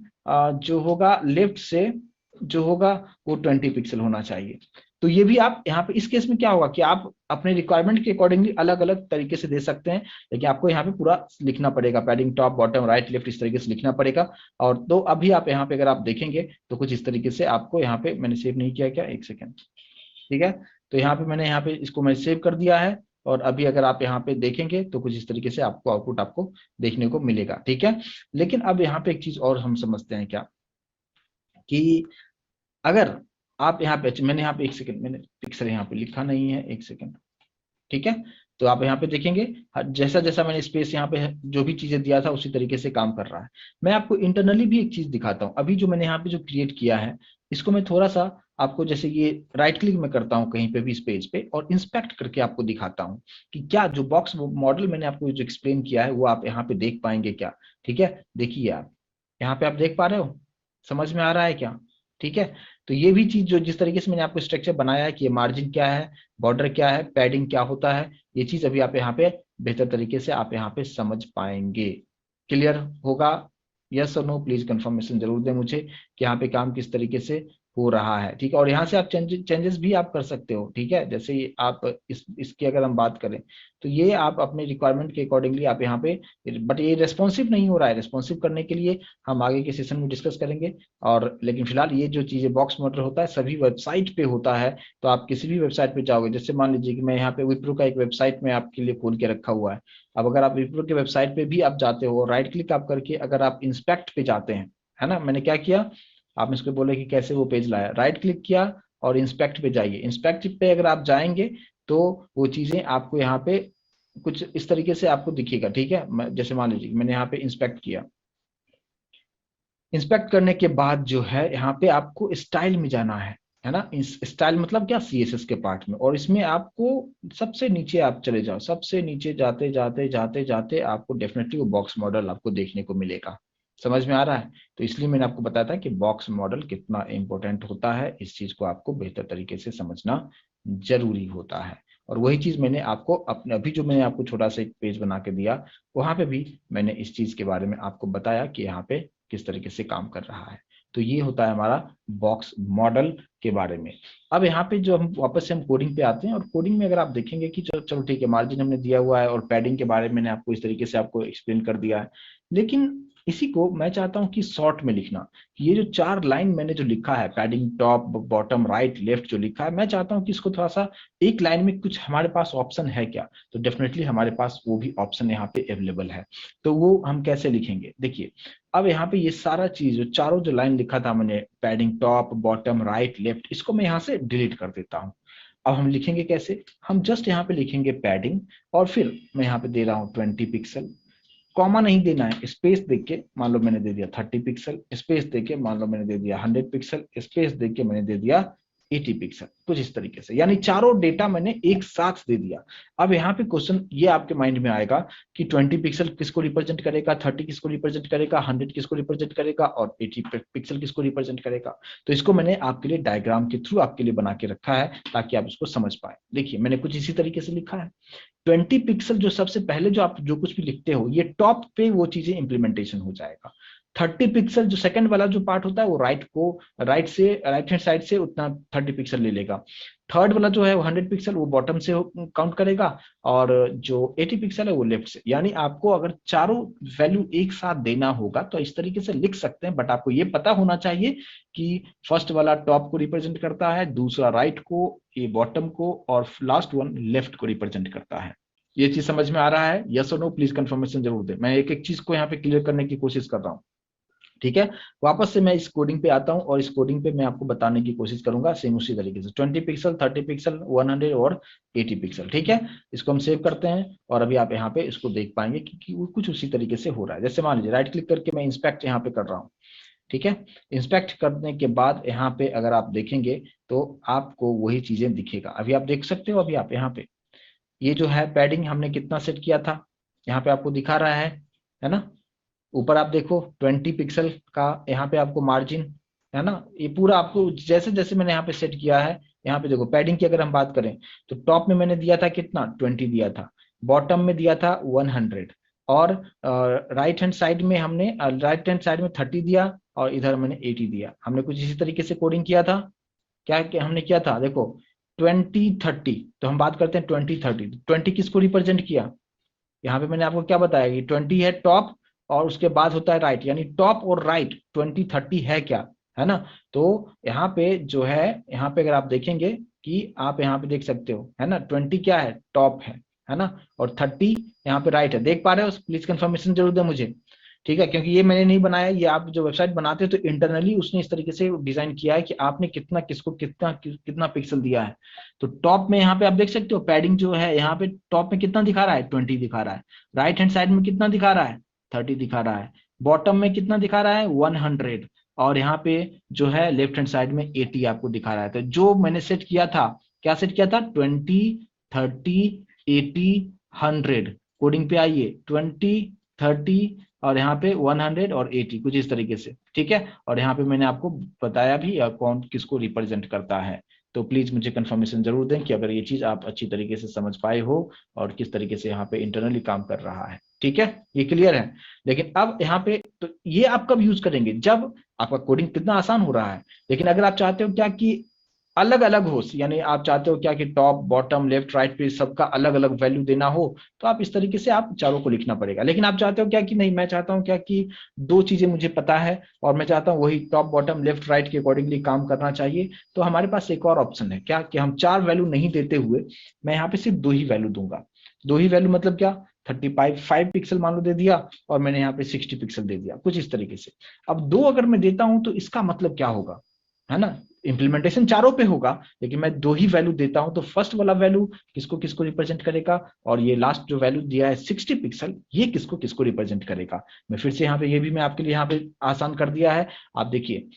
जो होगा लेफ्ट से जो होगा वो 20 पिक्सल होना चाहिए। तो ये भी आप यहाँ पे इस केस में क्या होगा कि आप अपने रिक्वायरमेंट के अकॉर्डिंगली अलग अलग तरीके से दे सकते हैं, लेकिन आपको यहाँ पे पूरा लिखना पड़ेगा, padding top bottom right left इस तरीके से लिखना पड़ेगा। और तो अभी आप यहाँ पे अगर आप देखेंगे तो कुछ इस तरीके से आपको यहाँ पे, मैंने सेव नहीं किया क्या, एक सेकेंड, ठीक है। तो यहाँ पे मैंने यहाँ पे इसको मैं सेव कर दिया है, और अभी अगर आप यहाँ पे देखेंगे तो कुछ इस तरीके से आपको आउटपुट आपको देखने को मिलेगा, ठीक है। लेकिन अब यहाँ पे एक चीज और हम समझते हैं क्या, कि अगर आप यहाँ पे, मैंने यहाँ पे एक सेकंड, मैंने पिक्सल यहाँ पे लिखा नहीं है, एक सेकंड, ठीक है। तो आप यहाँ पे देखेंगे जैसा जैसा मैंने स्पेस यहाँ पे जो भी चीजें दिया था उसी तरीके से काम कर रहा है। मैं आपको इंटरनली भी एक चीज दिखाता हूँ, अभी जो मैंने यहाँ पे जो क्रिएट किया है इसको मैं थोड़ा सा आपको, जैसे ये राइट क्लिक में करता हूँ कहीं पे भी इस पेज पे और इंस्पेक्ट करके आपको दिखाता हूँ कि क्या जो बॉक्स मॉडल मैंने आपको जो एक्सप्लेन किया है वो आप यहाँ पे देख पाएंगे क्या, ठीक है। देखिए आप यहाँ पे आप देख पा रहे हो, समझ में आ रहा है क्या, ठीक है। तो ये भी चीज जो जिस तरीके से मैंने आपको स्ट्रक्चर बनाया है कि ये मार्जिन क्या है, बॉर्डर क्या है, पैडिंग क्या होता है, ये चीज अभी आप यहाँ पे बेहतर तरीके से आप यहाँ पे समझ पाएंगे। क्लियर होगा? यस और नो प्लीज कंफर्मेशन जरूर दें मुझे कि यहाँ पे काम किस तरीके से हो रहा है, ठीक है। और यहाँ से आप चेंजेस भी आप कर सकते हो, ठीक है। जैसे आप इसकी अगर हम बात करें तो ये आप अपने रिक्वायरमेंट के अकॉर्डिंगली आप यहाँ पे, बट ये रेस्पॉन्सिव नहीं हो रहा है, रेस्पॉन्सिव करने के लिए हम आगे के सेशन में डिस्कस करेंगे। और लेकिन फिलहाल ये जो चीजें बॉक्स मॉडल होता है सभी वेबसाइट पे होता है, तो आप किसी भी वेबसाइट पे जाओगे, जैसे मान लीजिए कि मैं यहाँ पे विप्रो का एक वेबसाइट में आपके लिए खोल के रखा हुआ है। अब अगर आप विप्रो के वेबसाइट पे भी आप जाते हो, राइट क्लिक आप करके अगर आप इंस्पेक्ट पे जाते हैं, है ना, मैंने क्या किया, आप इसको बोले कि कैसे वो पेज लाया, राइट क्लिक किया और इंस्पेक्ट पे जाइए। इंस्पेक्ट पे अगर आप जाएंगे तो वो चीजें आपको यहाँ पे कुछ इस तरीके से आपको दिखेगा, ठीक है। जैसे मान लीजिए मैंने यहाँ पे इंस्पेक्ट किया, इंस्पेक्ट करने के बाद जो है यहाँ पे आपको स्टाइल में जाना है ना। स्टाइल मतलब क्या, सीएसएस के पार्ट में, और इसमें आपको सबसे नीचे आप चले जाओ, सबसे नीचे जाते जाते जाते जाते आपको डेफिनेटली वो बॉक्स मॉडल आपको देखने को मिलेगा। समझ में आ रहा है? तो इसलिए मैंने आपको बताया था कि बॉक्स मॉडल कितना इंपॉर्टेंट होता है, इस चीज को आपको बेहतर तरीके से समझना जरूरी होता है। और वही चीज मैंने आपको अपने अभी जो मैंने आपको छोटा सा एक पेज बना के दिया वहां पे भी मैंने इस चीज के बारे में आपको बताया कि यहाँ पे किस तरीके से काम कर रहा है। तो ये होता है हमारा बॉक्स मॉडल के बारे में। अब यहाँ पे जो हम वापस से हम कोडिंग पे आते हैं, और कोडिंग में अगर आप देखेंगे कि चलो ठीक है, मार्जिन हमने दिया हुआ है और पैडिंग के बारे में मैंने आपको इस तरीके से आपको एक्सप्लेन कर दिया है। लेकिन इसी को मैं चाहता हूं कि शॉर्ट में लिखना, ये जो 4 लाइन मैंने जो लिखा है, padding top bottom right left जो लिखा है, मैं चाहता हूं कि इसको थोड़ा सा एक लाइन में कुछ हमारे पास ऑप्शन है क्या, तो डेफिनेटली हमारे पास वो भी ऑप्शन यहाँ पे अवेलेबल है। तो वो हम कैसे लिखेंगे, देखिए। अब यहाँ पे ये सारा चीज जो चारों जो लाइन लिखा था मैंने, padding top bottom right left, इसको मैं यहाँ से डिलीट कर देता हूँ। अब हम लिखेंगे कैसे, हम जस्ट यहाँ पे लिखेंगे पैडिंग, और फिर मैं यहाँ पे दे रहा हूँ 20 पिक्सल, कॉमा नहीं देना है, स्पेस देख के मान लो मैंने दे दिया 30 पिक्सल, स्पेस दे के मान लो मैंने दे दिया 100 पिक्सल, स्पेस दे के मैंने दे दिया 80 पिक्सल, कुछ इस तरीके से, यानी चारों डेटा मैंने एक साथ दे दिया। अब यहाँ पे क्वेश्चन ये आपके माइंड में आएगा कि 20 पिक्सल किसको रिप्रेजेंट करेगा, 30 किसको रिप्रेजेंट करेगा, 100 किसको रिप्रेजेंट करेगा, और 80 पिक्सल किसको रिप्रेजेंट करेगा। तो इसको मैंने आपके लिए डायग्राम के थ्रू आपके लिए बना के रखा है ताकि आप इसको समझ पाए। देखिए मैंने कुछ इसी तरीके से लिखा है, 20 पिक्सल जो सबसे पहले जो आप जो कुछ भी लिखते हो ये टॉप पे वो चीजें इंप्लीमेंटेशन हो जाएगा। 30 पिक्सल जो सेकंड वाला जो पार्ट होता है वो राइट हैंड साइड से उतना 30 पिक्सल ले लेगा। थर्ड वाला जो है वो 100 पिक्सल वो बॉटम से काउंट करेगा, और जो 80 पिक्सल है वो लेफ्ट से। यानी आपको अगर चारों वैल्यू एक साथ देना होगा तो इस तरीके से लिख सकते हैं, बट आपको ये पता होना चाहिए कि फर्स्ट वाला टॉप को रिप्रेजेंट करता है, दूसरा राइट को, ये बॉटम को, और लास्ट वन लेफ्ट को रिप्रेजेंट करता है। ये चीज समझ में आ रहा है? यस और नो प्लीज कंफर्मेशन जरूर दे, मैं एक एक चीज को यहाँ पे क्लियर करने की कोशिश कर रहा हूँ। ठीक है, वापस से मैं इस कोडिंग पे आता हूं और इस कोडिंग पे मैं आपको बताने की कोशिश करूंगा सेम उसी तरीके से, 20 पिक्सल, 30 पिक्सल, 100 और 80 पिक्सल। ठीक है, इसको हम सेव करते हैं और अभी आप यहाँ पे इसको देख पाएंगे कि वो कुछ उसी तरीके से हो रहा है। जैसे मान लीजिए राइट क्लिक करके मैं इंस्पेक्ट यहाँ पे कर रहा हूँ। ठीक है, इंस्पेक्ट करने के बाद यहाँ पे अगर आप देखेंगे तो आपको वही चीजें दिखेगा। अभी आप देख सकते हो, अभी आप यहाँ पे ये जो है पैडिंग हमने कितना सेट किया था, यहाँ पे आपको दिखा रहा है ना। ऊपर आप देखो 20 पिक्सल का यहाँ पे आपको मार्जिन है ना, ये पूरा आपको जैसे जैसे मैंने यहाँ पे सेट किया है। यहाँ पे देखो पैडिंग की अगर हम बात करें तो टॉप में मैंने दिया था कितना, 20 दिया था, बॉटम में दिया था 100, और राइट हैंड साइड में हमने 30 दिया, और इधर मैंने 80 दिया। हमने कुछ इसी तरीके से कोडिंग किया था। क्या हमने किया था, देखो 20 30, तो हम बात करते हैं 20 30। 20 किसको रिप्रेजेंट किया, यहाँ पे मैंने आपको क्या बताया कि 20 है टॉप और उसके बाद होता है राइट, यानी टॉप और राइट 20 30 है क्या, है ना। तो यहाँ पे जो है, यहाँ पे अगर आप देखेंगे कि आप यहाँ पे देख सकते हो है ना, 20 क्या है, टॉप है ना, और 30 यहाँ पे राइट है। देख पा रहे हो? प्लीज कंफर्मेशन जरूर दें मुझे। ठीक है, क्योंकि ये मैंने नहीं बनाया, ये आप जो वेबसाइट बनाते हो तो इंटरनली उसने इस तरीके से डिजाइन किया है कि आपने कितना किसको कितना पिक्सल दिया है। तो टॉप में यहाँ पे आप देख सकते हो पैडिंग जो है, यहाँ पे टॉप में कितना दिखा रहा है, 20 दिखा रहा है। राइट हैंड साइड में कितना दिखा रहा है, 30 दिखा रहा है। बॉटम में कितना दिखा रहा है, 100, और यहाँ पे जो है लेफ्ट हैंड साइड में 80 आपको दिखा रहा है। तो जो मैंने सेट किया था, क्या सेट किया था, 20 30 80 100। कोडिंग पे आइए, 20 30 और यहाँ पे 100 और 80, कुछ इस तरीके से। ठीक है, और यहाँ पे मैंने आपको बताया भी कौन किसको रिप्रेजेंट करता है। तो प्लीज मुझे कंफर्मेशन जरूर दें कि अगर ये चीज आप अच्छी तरीके से समझ पाए हो और किस तरीके से यहाँ पे इंटरनली काम कर रहा है। ठीक है, ये क्लियर है। लेकिन अब यहाँ पे तो ये आप कब यूज करेंगे, जब आपका कोडिंग कितना आसान हो रहा है। लेकिन अगर आप चाहते हो क्या कि अलग अलग हो, यानी आप चाहते हो क्या कि टॉप बॉटम लेफ्ट राइट पे सबका अलग अलग वैल्यू देना हो, तो आप इस तरीके से आप चारों को लिखना पड़ेगा। लेकिन आप चाहते हो क्या कि नहीं, मैं चाहता हूं क्या कि दो चीजें मुझे पता है और मैं चाहता हूं वही टॉप बॉटम लेफ्ट राइट के अकॉर्डिंगली काम करना चाहिए, तो हमारे पास एक और ऑप्शन है क्या कि हम चार वैल्यू नहीं देते हुए मैं यहाँ पे सिर्फ दो ही वैल्यू दूंगा। दो ही वैल्यू मतलब क्या, 35 पिक्सल मान लो दे दिया, और मैंने यहाँ पे 60 पिक्सल दे दिया, कुछ इस तरीके से। अब दो अगर मैं देता हूं तो इसका मतलब क्या होगा, है ना, इंप्लीमेंटेशन चारों पे होगा, लेकिन मैं दो ही वैल्यू देता हूं तो फर्स्ट वाला वैल्यू किसको किसको रिप्रेजेंट करेगा, और ये लास्ट जो वैल्यू दिया है 60 पिक्सल, ये किसको किसको रिप्रेजेंट करेगा। मैं फिर से यहाँ पे ये भी मैं आपके लिए यहाँ पे आसान कर दिया है। आप देखिए,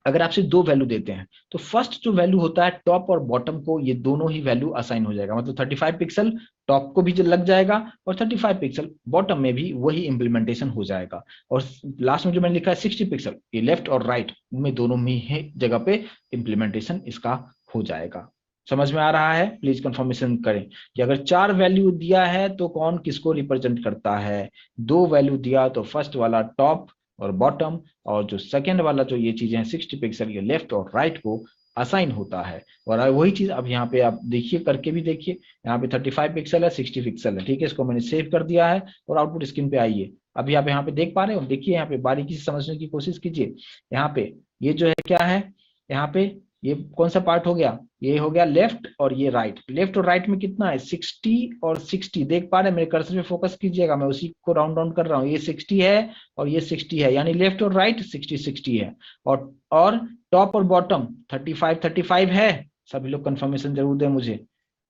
अगर आप सिर्फ दो वैल्यू देते हैं तो फर्स्ट जो वैल्यू होता है टॉप और बॉटम को, ये दोनों ही वैल्यू असाइन हो जाएगा, मतलब 35 पिक्सल टॉप को भी लग जाएगा और 35 पिक्सल बॉटम में भी वही इंप्लीमेंटेशन हो जाएगा। और लास्ट में जो मैंने लिखा है 60 पिक्सल, ये लेफ्ट और राइट में दोनों में ही जगह पे इंप्लीमेंटेशन इसका हो जाएगा। समझ में आ रहा है? प्लीज कंफर्मेशन करें कि अगर चार वैल्यू दिया है तो कौन किसको रिप्रेजेंट करता है। दो वैल्यू दिया तो फर्स्ट वाला टॉप और बॉटम, और जो सेकेंड वाला जो ये चीजें हैं 60 पिक्सल, ये लेफ्ट और राइट को असाइन होता है। और वही चीज अब यहाँ पे आप देखिए, करके भी देखिए, यहाँ पे 35 पिक्सल है, 60 पिक्सल है। ठीक है, इसको मैंने सेव कर दिया है और आउटपुट स्क्रीन पे आइए। अभी आप यहाँ पे देख पा रहे हो, देखिए यहाँ पे बारीकी से समझने की कोशिश कीजिए। यहाँ पे ये जो है क्या है, यहाँ पे ये कौन सा पार्ट हो गया, ये हो गया लेफ्ट और ये राइट। लेफ्ट और राइट में कितना है, 60 और 60, देख पा रहे हैं, मेरे कर्सर पे फोकस कीजिएगा, मैं उसी को राउंड डाउन कर रहा हूँ। ये 60 है और ये 60 है, यानी लेफ्ट और राइट 60 है। और टॉप और बॉटम 35 है। सभी लोग कंफर्मेशन जरूर दें मुझे,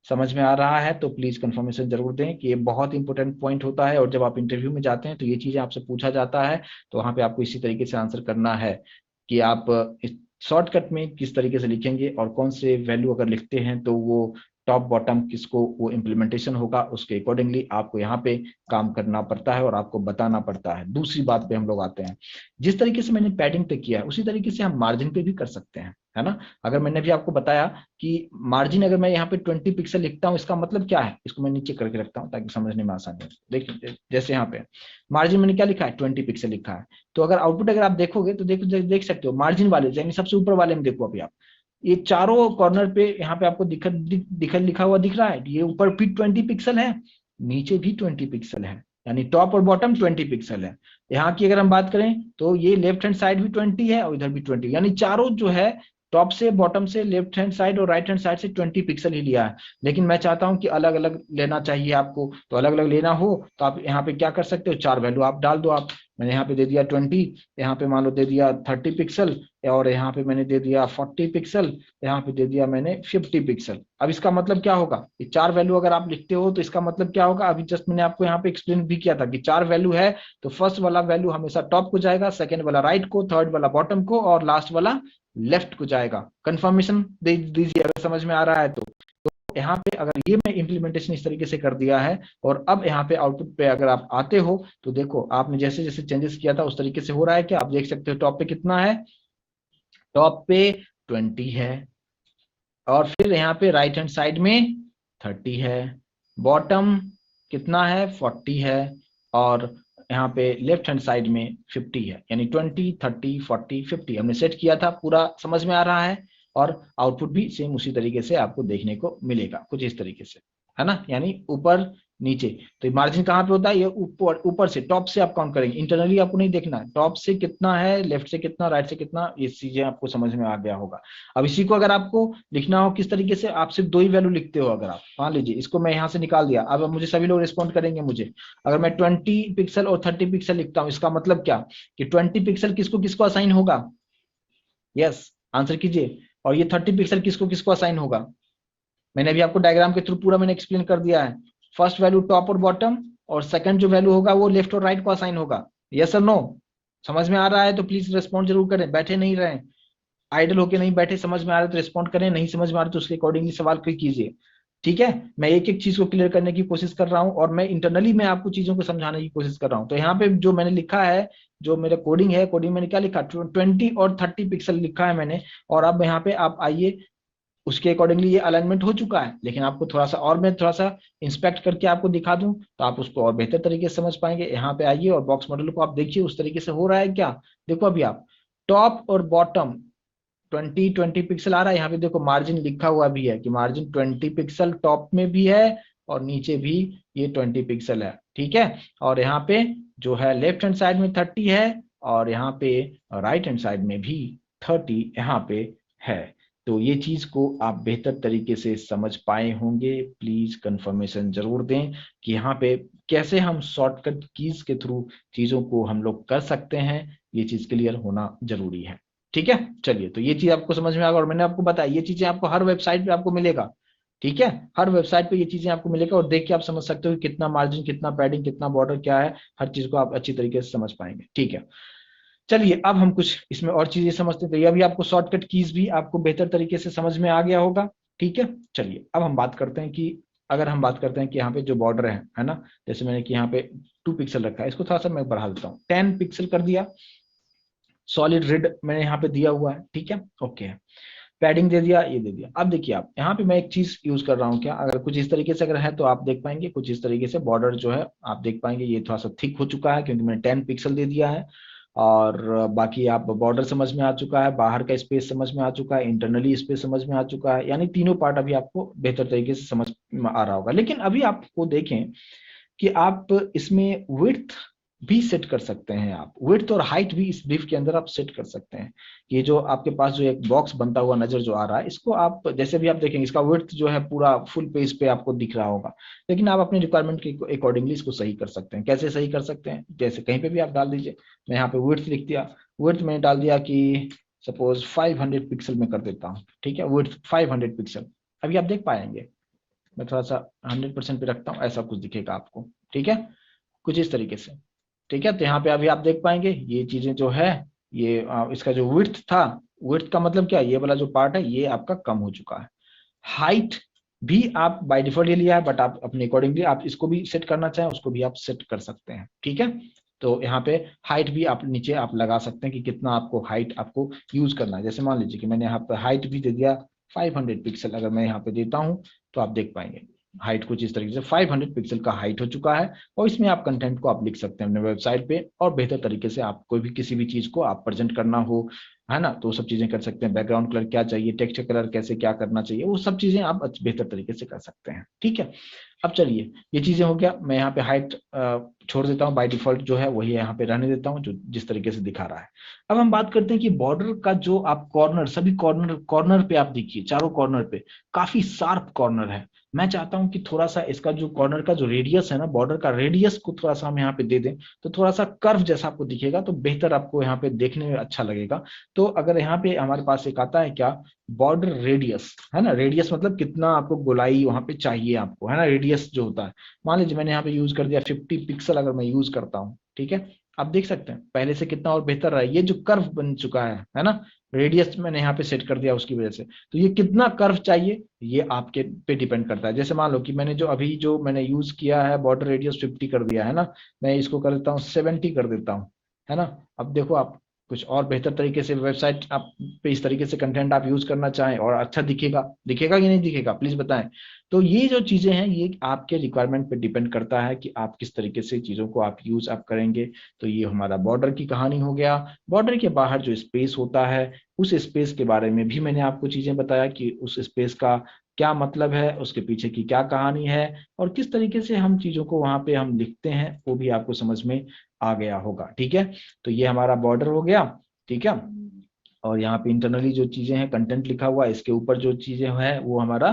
समझ में आ रहा है तो प्लीज कंफर्मेशन जरूर दें कि ये बहुत इंपॉर्टेंट पॉइंट होता है। और जब आप इंटरव्यू में जाते हैं तो ये चीजें आपसे पूछा जाता है, तो वहां पे आपको इसी तरीके से आंसर करना है कि आप शॉर्टकट में किस तरीके से लिखेंगे और कौन से वैल्यू अगर लिखते हैं तो वो टॉप बॉटम किसको वो इंप्लीमेंटेशन होगा, उसके अकॉर्डिंगली आपको यहाँ पे काम करना पड़ता है और आपको बताना पड़ता है। दूसरी बात पे हम लोग आते हैं, जिस तरीके से मैंने पैडिंग पे किया है उसी तरीके से हम मार्जिन पे भी कर सकते हैं, है ना। अगर मैंने भी आपको बताया कि मार्जिन अगर मैं यहाँ पे 20 पिक्सल लिखता हूँ, इसका मतलब क्या है, इसको मैं नीचे करके रखता हूँ ताकि समझने में आसानी हो। देखिए जैसे यहाँ पे मार्जिन मैंने क्या लिखा है, 20 पिक्सल लिखा है। तो अगर आउटपुट अगर आप देखोगे तो देख सकते हो मार्जिन वाले, यानी सबसे ऊपर वाले में देखो, अभी आप ये चारों कॉर्नर पे यहाँ पे आपको लिखा हुआ दिख रहा है, ये ऊपर भी 20 पिक्सल है, नीचे भी 20 पिक्सल है, यानी टॉप और बॉटम 20 पिक्सल है। यहाँ की अगर हम बात करें तो ये लेफ्ट हैंड साइड भी 20 है और इधर भी 20, यानी चारों जो है टॉप से बॉटम से लेफ्ट हैंड साइड और राइट हैंड साइड से 20 पिक्सल ही लिया है। लेकिन मैं चाहता हूं कि अलग अलग लेना चाहिए आपको, तो अलग अलग लेना हो तो आप यहाँ पे क्या कर सकते हो, 4 वैल्यू आप डाल दो। आप मैंने यहाँ पे दे दिया 20, यहाँ पे मान लो दे दिया 30 पिक्सल, और यहाँ पे मैंने दे दिया 40 पिक्सल, यहाँ पे दे दिया मैंने 50 पिक्सल। अब इसका मतलब क्या होगा, ये 4 वैल्यू अगर आप लिखते हो तो इसका मतलब क्या होगा, अभी जस्ट मैंने आपको यहाँ पे एक्सप्लेन भी किया था कि 4 वैल्यू है तो फर्स्ट वाला वैल्यू हमेशा टॉप को जाएगा, सेकंड वाला राइट को, थर्ड वाला बॉटम को, और लास्ट वाला लेफ्ट को जाएगा। कंफर्मेशन दे दीजिए अगर समझ में आ रहा है तो। यहाँ पे अगर ये मैं इंप्लीमेंटेशन इस तरीके से कर दिया है, और अब यहाँ पे आउटपुट पे अगर आप आते हो तो देखो आपने जैसे जैसे चेंजेस किया था उस तरीके से हो रहा है क्या, आप देख सकते हो टॉप पे कितना है, टॉप पे 20 है, और फिर यहाँ पे राइट हैंड साइड में 30 है, बॉटम कितना है 40 है, और यहाँ पे लेफ्ट हैंड साइड में 50 है, यानी 20 30 40 50 हमने सेट किया था। पूरा समझ में आ रहा है, और आउटपुट भी सेम उसी तरीके से आपको देखने को मिलेगा, कुछ इस तरीके से, है ना, यानी ऊपर नीचे। तो मार्जिन कहाँ पे होता है, ये ऊपर ऊपर से टॉप से आप काउंट करेंगे, इंटरनली आपको नहीं देखना है, टॉप से कितना है, लेफ्ट से कितना, राइट से कितना, ये चीजें आपको समझ में आ गया होगा। अब इसी को अगर आपको लिखना हो किस तरीके से, आप सिर्फ 2 ही वैल्यू लिखते हो, अगर आप मान लीजिए इसको मैं यहाँ से निकाल दिया, अब मुझे सभी लोग रिस्पॉन्ड करेंगे मुझे, अगर मैं 20 पिक्सल और 30 पिक्सल लिखता हूँ, इसका मतलब क्या कि 20 पिक्सल किसको किसको असाइन होगा, यस आंसर कीजिए, और ये 30 पिक्सल किसको किसको असाइन होगा। मैंने अभी आपको डायग्राम के थ्रू पूरा मैंने एक्सप्लेन कर दिया है, फर्स्ट वैल्यू टॉप और बॉटम, और सेकंड जो वैल्यू होगा वो लेफ्ट और राइट को असाइन होगा। यस और नो, समझ में आ रहा है तो प्लीज रिस्पॉन्ड जरूर करें, बैठे नहीं रहे, आइडल होके नहीं बैठे, समझ में आ रहा है तो रिस्पॉन्ड करें, नहीं समझ में आ रहा तो उसके अकॉर्डिंगली सवाल कोई कीजिए। ठीक है, मैं एक एक चीज को क्लियर करने की कोशिश कर रहा हूँ, और मैं इंटरनली मैं आपको चीजों को समझाने की कोशिश कर रहा हूँ। तो यहाँ पे जो मैंने लिखा है, जो मेरा कोडिंग है, कोडिंग मैंने क्या लिखा, 20 और 30 पिक्सल लिखा है मैंने, और अब यहाँ पे आप आइए, उसके अकॉर्डिंगली ये अलाइनमेंट हो चुका है, लेकिन आपको थोड़ा सा और मैं थोड़ा सा इंस्पेक्ट करके आपको दिखा दूं तो आप उसको और बेहतर तरीके से समझ पाएंगे। यहाँ पे आइए और बॉक्स मॉडल को आप देखिए उस तरीके से हो रहा है क्या। देखो अभी आप टॉप और बॉटम 20 पिक्सल आ रहा है, यहाँ पे देखो मार्जिन लिखा हुआ भी है कि मार्जिन 20 पिक्सल टॉप में भी है और नीचे भी ये 20 पिक्सल है, ठीक है। और यहाँ पे जो है लेफ्ट हैंड साइड में 30 है, और यहाँ पे राइट हैंड साइड में भी 30 यहाँ पे है। तो ये चीज को आप बेहतर तरीके से समझ पाए होंगे, प्लीज कंफर्मेशन जरूर दें कि यहाँ पे कैसे हम शॉर्टकट कीज के थ्रू चीजों को हम लोग कर सकते हैं, ये चीज क्लियर होना जरूरी है। ठीक है, चलिए, तो ये चीज आपको समझ में आ गया, और मैंने आपको बताया ये चीजें आपको हर वेबसाइट पे आपको मिलेगा। ठीक है, हर वेबसाइट पे ये चीजें आपको मिलेगा, और देख के आप समझ सकते हो कि कितना मार्जिन, कितना पैडिंग, कितना बॉर्डर क्या है, हर चीज को आप अच्छी तरीके से समझ पाएंगे। ठीक है, चलिए अब हम कुछ इसमें और चीजें समझते हैं, तो ये अभी आपको शॉर्टकट कीज भी आपको बेहतर तरीके से समझ में आ गया होगा। ठीक है, चलिए अब हम बात करते हैं कि अगर हम बात करते हैं कि यहाँ पे जो बॉर्डर है ना, जैसे मैंने कि यहाँ पे 2 पिक्सल रखा है, इसको थोड़ा सा मैं बढ़ा देता हूँ, 10 पिक्सल कर दिया, सॉलिड रेड मैंने यहाँ पे दिया हुआ है। ठीक है, ओके, पैडिंग दे दिया, ये दे दिया। अब देखिए आप यहाँ पे मैं एक चीज यूज कर रहा हूँ, क्या अगर कुछ इस तरीके से अगर है तो आप देख पाएंगे, कुछ इस तरीके से बॉर्डर जो है आप देख पाएंगे, ये थोड़ा सा थिक हो चुका है क्योंकि मैंने 10 पिक्सल दे दिया है, और बाकी आप बॉर्डर समझ में आ चुका है, बाहर का स्पेस समझ में आ चुका है, इंटरनली स्पेस समझ में आ चुका है, यानी तीनों पार्ट अभी आपको बेहतर तरीके से समझ में आ रहा होगा। लेकिन अभी आपको देखें कि आप इसमें विड्थ भी सेट कर सकते हैं, आप विड्थ और हाइट भी इस ब्रीफ के अंदर आप सेट कर सकते हैं। ये जो आपके पास जो एक बॉक्स बनता हुआ नजर जो आ रहा है, इसको आप जैसे भी आप देखेंगे इसका विड्थ जो है पूरा फुल पेज पे आपको दिख रहा होगा, लेकिन आप अपने रिक्वायरमेंट के अकॉर्डिंगली इसको सही कर सकते हैं। कैसे सही कर सकते हैं, जैसे कहीं पे भी आप डाल दीजिए, मैं यहाँ पे विड्थ लिख दिया, विड्थ मैंने डाल दिया कि सपोज 500 पिक्सल में कर देता हूँ। ठीक है, विड्थ 500 पिक्सल, अभी आप देख पाएंगे, मैं थोड़ा सा 100% पे रखता हूँ, ऐसा कुछ दिखेगा आपको। ठीक है, कुछ इस तरीके से। ठीक है, तो यहाँ पे अभी आप देख पाएंगे ये चीजें जो है, ये इसका जो विड्थ था, विड्थ का मतलब क्या, ये वाला जो पार्ट है ये आपका कम हो चुका है। हाइट भी आप बाय डिफॉल्ट ये लिया है, बट आप अपने अकॉर्डिंगली आप इसको भी सेट करना चाहें उसको भी आप सेट कर सकते हैं। ठीक है, तो यहाँ पे हाइट भी आप नीचे आप लगा सकते हैं कि कितना आपको हाइट आपको यूज करना है। जैसे मान लीजिए कि मैंने यहाँ पे हाइट भी दे दिया 500 पिक्सल, अगर मैं यहाँ पे देता हूँ तो आप देख पाएंगे हाइट कुछ इस तरीके से 500 पिक्सल का हाइट हो चुका है, और इसमें आप कंटेंट को आप लिख सकते हैं अपने वेबसाइट पे, और बेहतर तरीके से आप कोई भी किसी भी चीज को आप प्रेजेंट करना हो, है ना। तो वो सब चीजें कर सकते हैं, बैकग्राउंड कलर क्या चाहिए, टेक्स्ट कलर कैसे क्या करना चाहिए, वो सब चीजें आप बेहतर तरीके से कर सकते हैं। ठीक है, अब चलिए ये चीजें हो गया, मैं यहाँ पे हाइट छोड़ देता हूँ, बाय डिफॉल्ट जो है वही यहाँ पे रहने देता हूँ, जो जिस तरीके से दिखा रहा है। अब हम बात करते हैं कि बॉर्डर का जो आप कॉर्नर, सभी कॉर्नर कॉर्नर पे आप देखिए, चारों कॉर्नर पे काफी शार्प कॉर्नर है। मैं चाहता हूं कि थोड़ा सा इसका जो कॉर्नर का जो रेडियस है ना, बॉर्डर का रेडियस को थोड़ा सा हम यहाँ पे दे दें, तो थोड़ा सा कर्व जैसा आपको दिखेगा, तो बेहतर आपको यहाँ पे देखने में अच्छा लगेगा। तो अगर यहाँ पे हमारे पास एक आता है क्या, बॉर्डर रेडियस, है ना। रेडियस मतलब कितना आपको गोलाई वहां पे चाहिए आपको, है ना, रेडियस जो होता है। मान लीजिए मैंने यहाँ पे यूज कर दिया 50 पिक्सल, अगर मैं यूज करता हूँ, ठीक है। आप देख सकते हैं पहले से कितना और बेहतर रहा है, ये जो कर्व बन चुका है ना, रेडियस मैंने यहाँ पे सेट कर दिया उसकी वजह से। तो ये कितना कर्व चाहिए, ये आपके पे डिपेंड करता है। जैसे मान लो कि मैंने जो मैंने यूज किया है, बॉर्डर रेडियस 50 कर दिया है ना, मैं इसको कर देता हूँ 70 कर देता हूँ, है ना। अब देखो आप कुछ और बेहतर तरीके से वेबसाइट आप पे इस तरीके से कंटेंट आप यूज करना चाहें और अच्छा दिखेगा, दिखेगा कि नहीं दिखेगा, प्लीज बताएं। तो ये जो चीजें हैं ये आपके रिक्वायरमेंट पे डिपेंड करता है कि आप किस तरीके से चीजों को आप यूज आप करेंगे। तो ये हमारा बॉर्डर की कहानी हो गया। बॉर्डर के बाहर जो स्पेस होता है, उस स्पेस के बारे में भी मैंने आपको चीजें बताया कि उस स्पेस का क्या मतलब है, उसके पीछे की क्या कहानी है, और किस तरीके से हम चीजों को वहां पे हम लिखते हैं, वो भी आपको समझ में आ गया होगा। ठीक है, तो ये हमारा बॉर्डर हो गया। ठीक है, और यहाँ पे इंटरनली जो चीजें हैं, कंटेंट लिखा हुआ है, इसके ऊपर जो चीजें हैं वो हमारा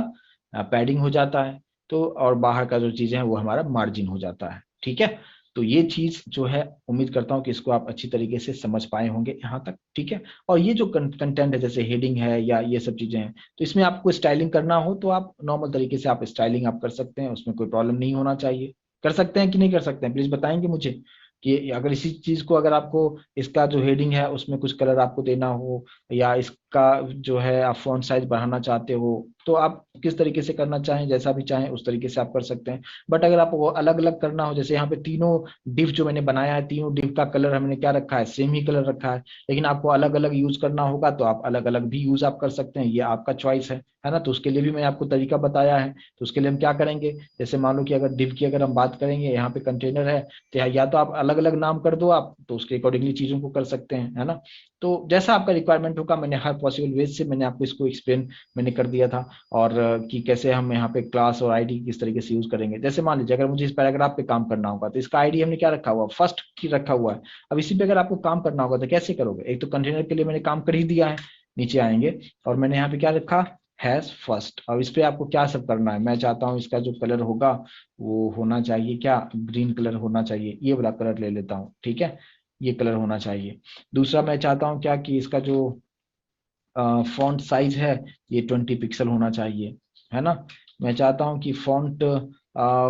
पैडिंग हो जाता है। तो और बाहर का जो चीजें हैं वो हमारा मार्जिन हो जाता है। ठीक है, तो ये चीज जो है, उम्मीद करता हूँ कि इसको आप अच्छी तरीके से समझ पाए होंगे यहाँ तक। ठीक है, और ये जो कंटेंट है, जैसे हेडिंग है या ये सब चीजें हैं, तो इसमें आपको स्टाइलिंग करना हो तो आप नॉर्मल तरीके से आप स्टाइलिंग आप कर सकते हैं, उसमें कोई प्रॉब्लम नहीं होना चाहिए। कर सकते हैं कि नहीं कर सकते हैं, प्लीज बताएंगे मुझे। कि अगर इसी चीज को, अगर आपको इसका जो हेडिंग है उसमें कुछ कलर आपको देना हो, या इसका जो है आप फॉन्ट साइज बढ़ाना चाहते हो, तो आप किस तरीके से करना चाहें, जैसा भी चाहें उस तरीके से आप कर सकते हैं। बट अगर आपको अलग अलग करना हो, जैसे यहाँ पे तीनों डिव जो मैंने बनाया है, तीनों डिव का कलर हमने क्या रखा है, सेम ही कलर रखा है, लेकिन आपको अलग अलग यूज करना होगा तो आप अलग अलग भी यूज आप कर सकते हैं, ये आपका चॉइस है ना। तो उसके लिए भी मैं आपको तरीका बताया है। तो उसके लिए हम क्या करेंगे, जैसे मान लो कि अगर डिव की अगर हम बात करेंगे, यहाँ पे कंटेनर है, तो या तो आप अलग अलग नाम कर दो आप, तो उसके अकॉर्डिंगली चीजों को कर सकते हैं, है ना। तो जैसा आपका रिक्वायरमेंट होगा, मैंने हर पॉसिबल वेज से मैंने आपको इसको एक्सप्लेन मैंने कर दिया था। और कि कैसे हम यहाँ पे क्लास और आईडी किस तरीके से यूज करेंगे। जैसे मान लीजिए अगर मुझे इस पैराग्राफ पे काम करना होगा, तो इसका आईडी हमने क्या रखा हुआ, फर्स्ट की रखा हुआ है। अब इसी पे अगर आपको काम करना होगा तो कैसे करोगे, एक तो कंटेनर के लिए मैंने काम कर ही दिया है, नीचे आएंगे और मैंने यहाँ पे क्या रखा, हैज फर्स्ट। अब इस पे आपको क्या सब करना है, मैं चाहता हूँ इसका जो कलर होगा वो होना चाहिए क्या, ग्रीन कलर होना चाहिए, ये वाला कलर ले लेता हूँ। ठीक है, ये कलर होना चाहिए। दूसरा मैं चाहता हूँ क्या, कि इसका जो फॉन्ट साइज है ये 20 पिक्सल होना चाहिए, है ना। मैं चाहता हूँ कि फॉन्ट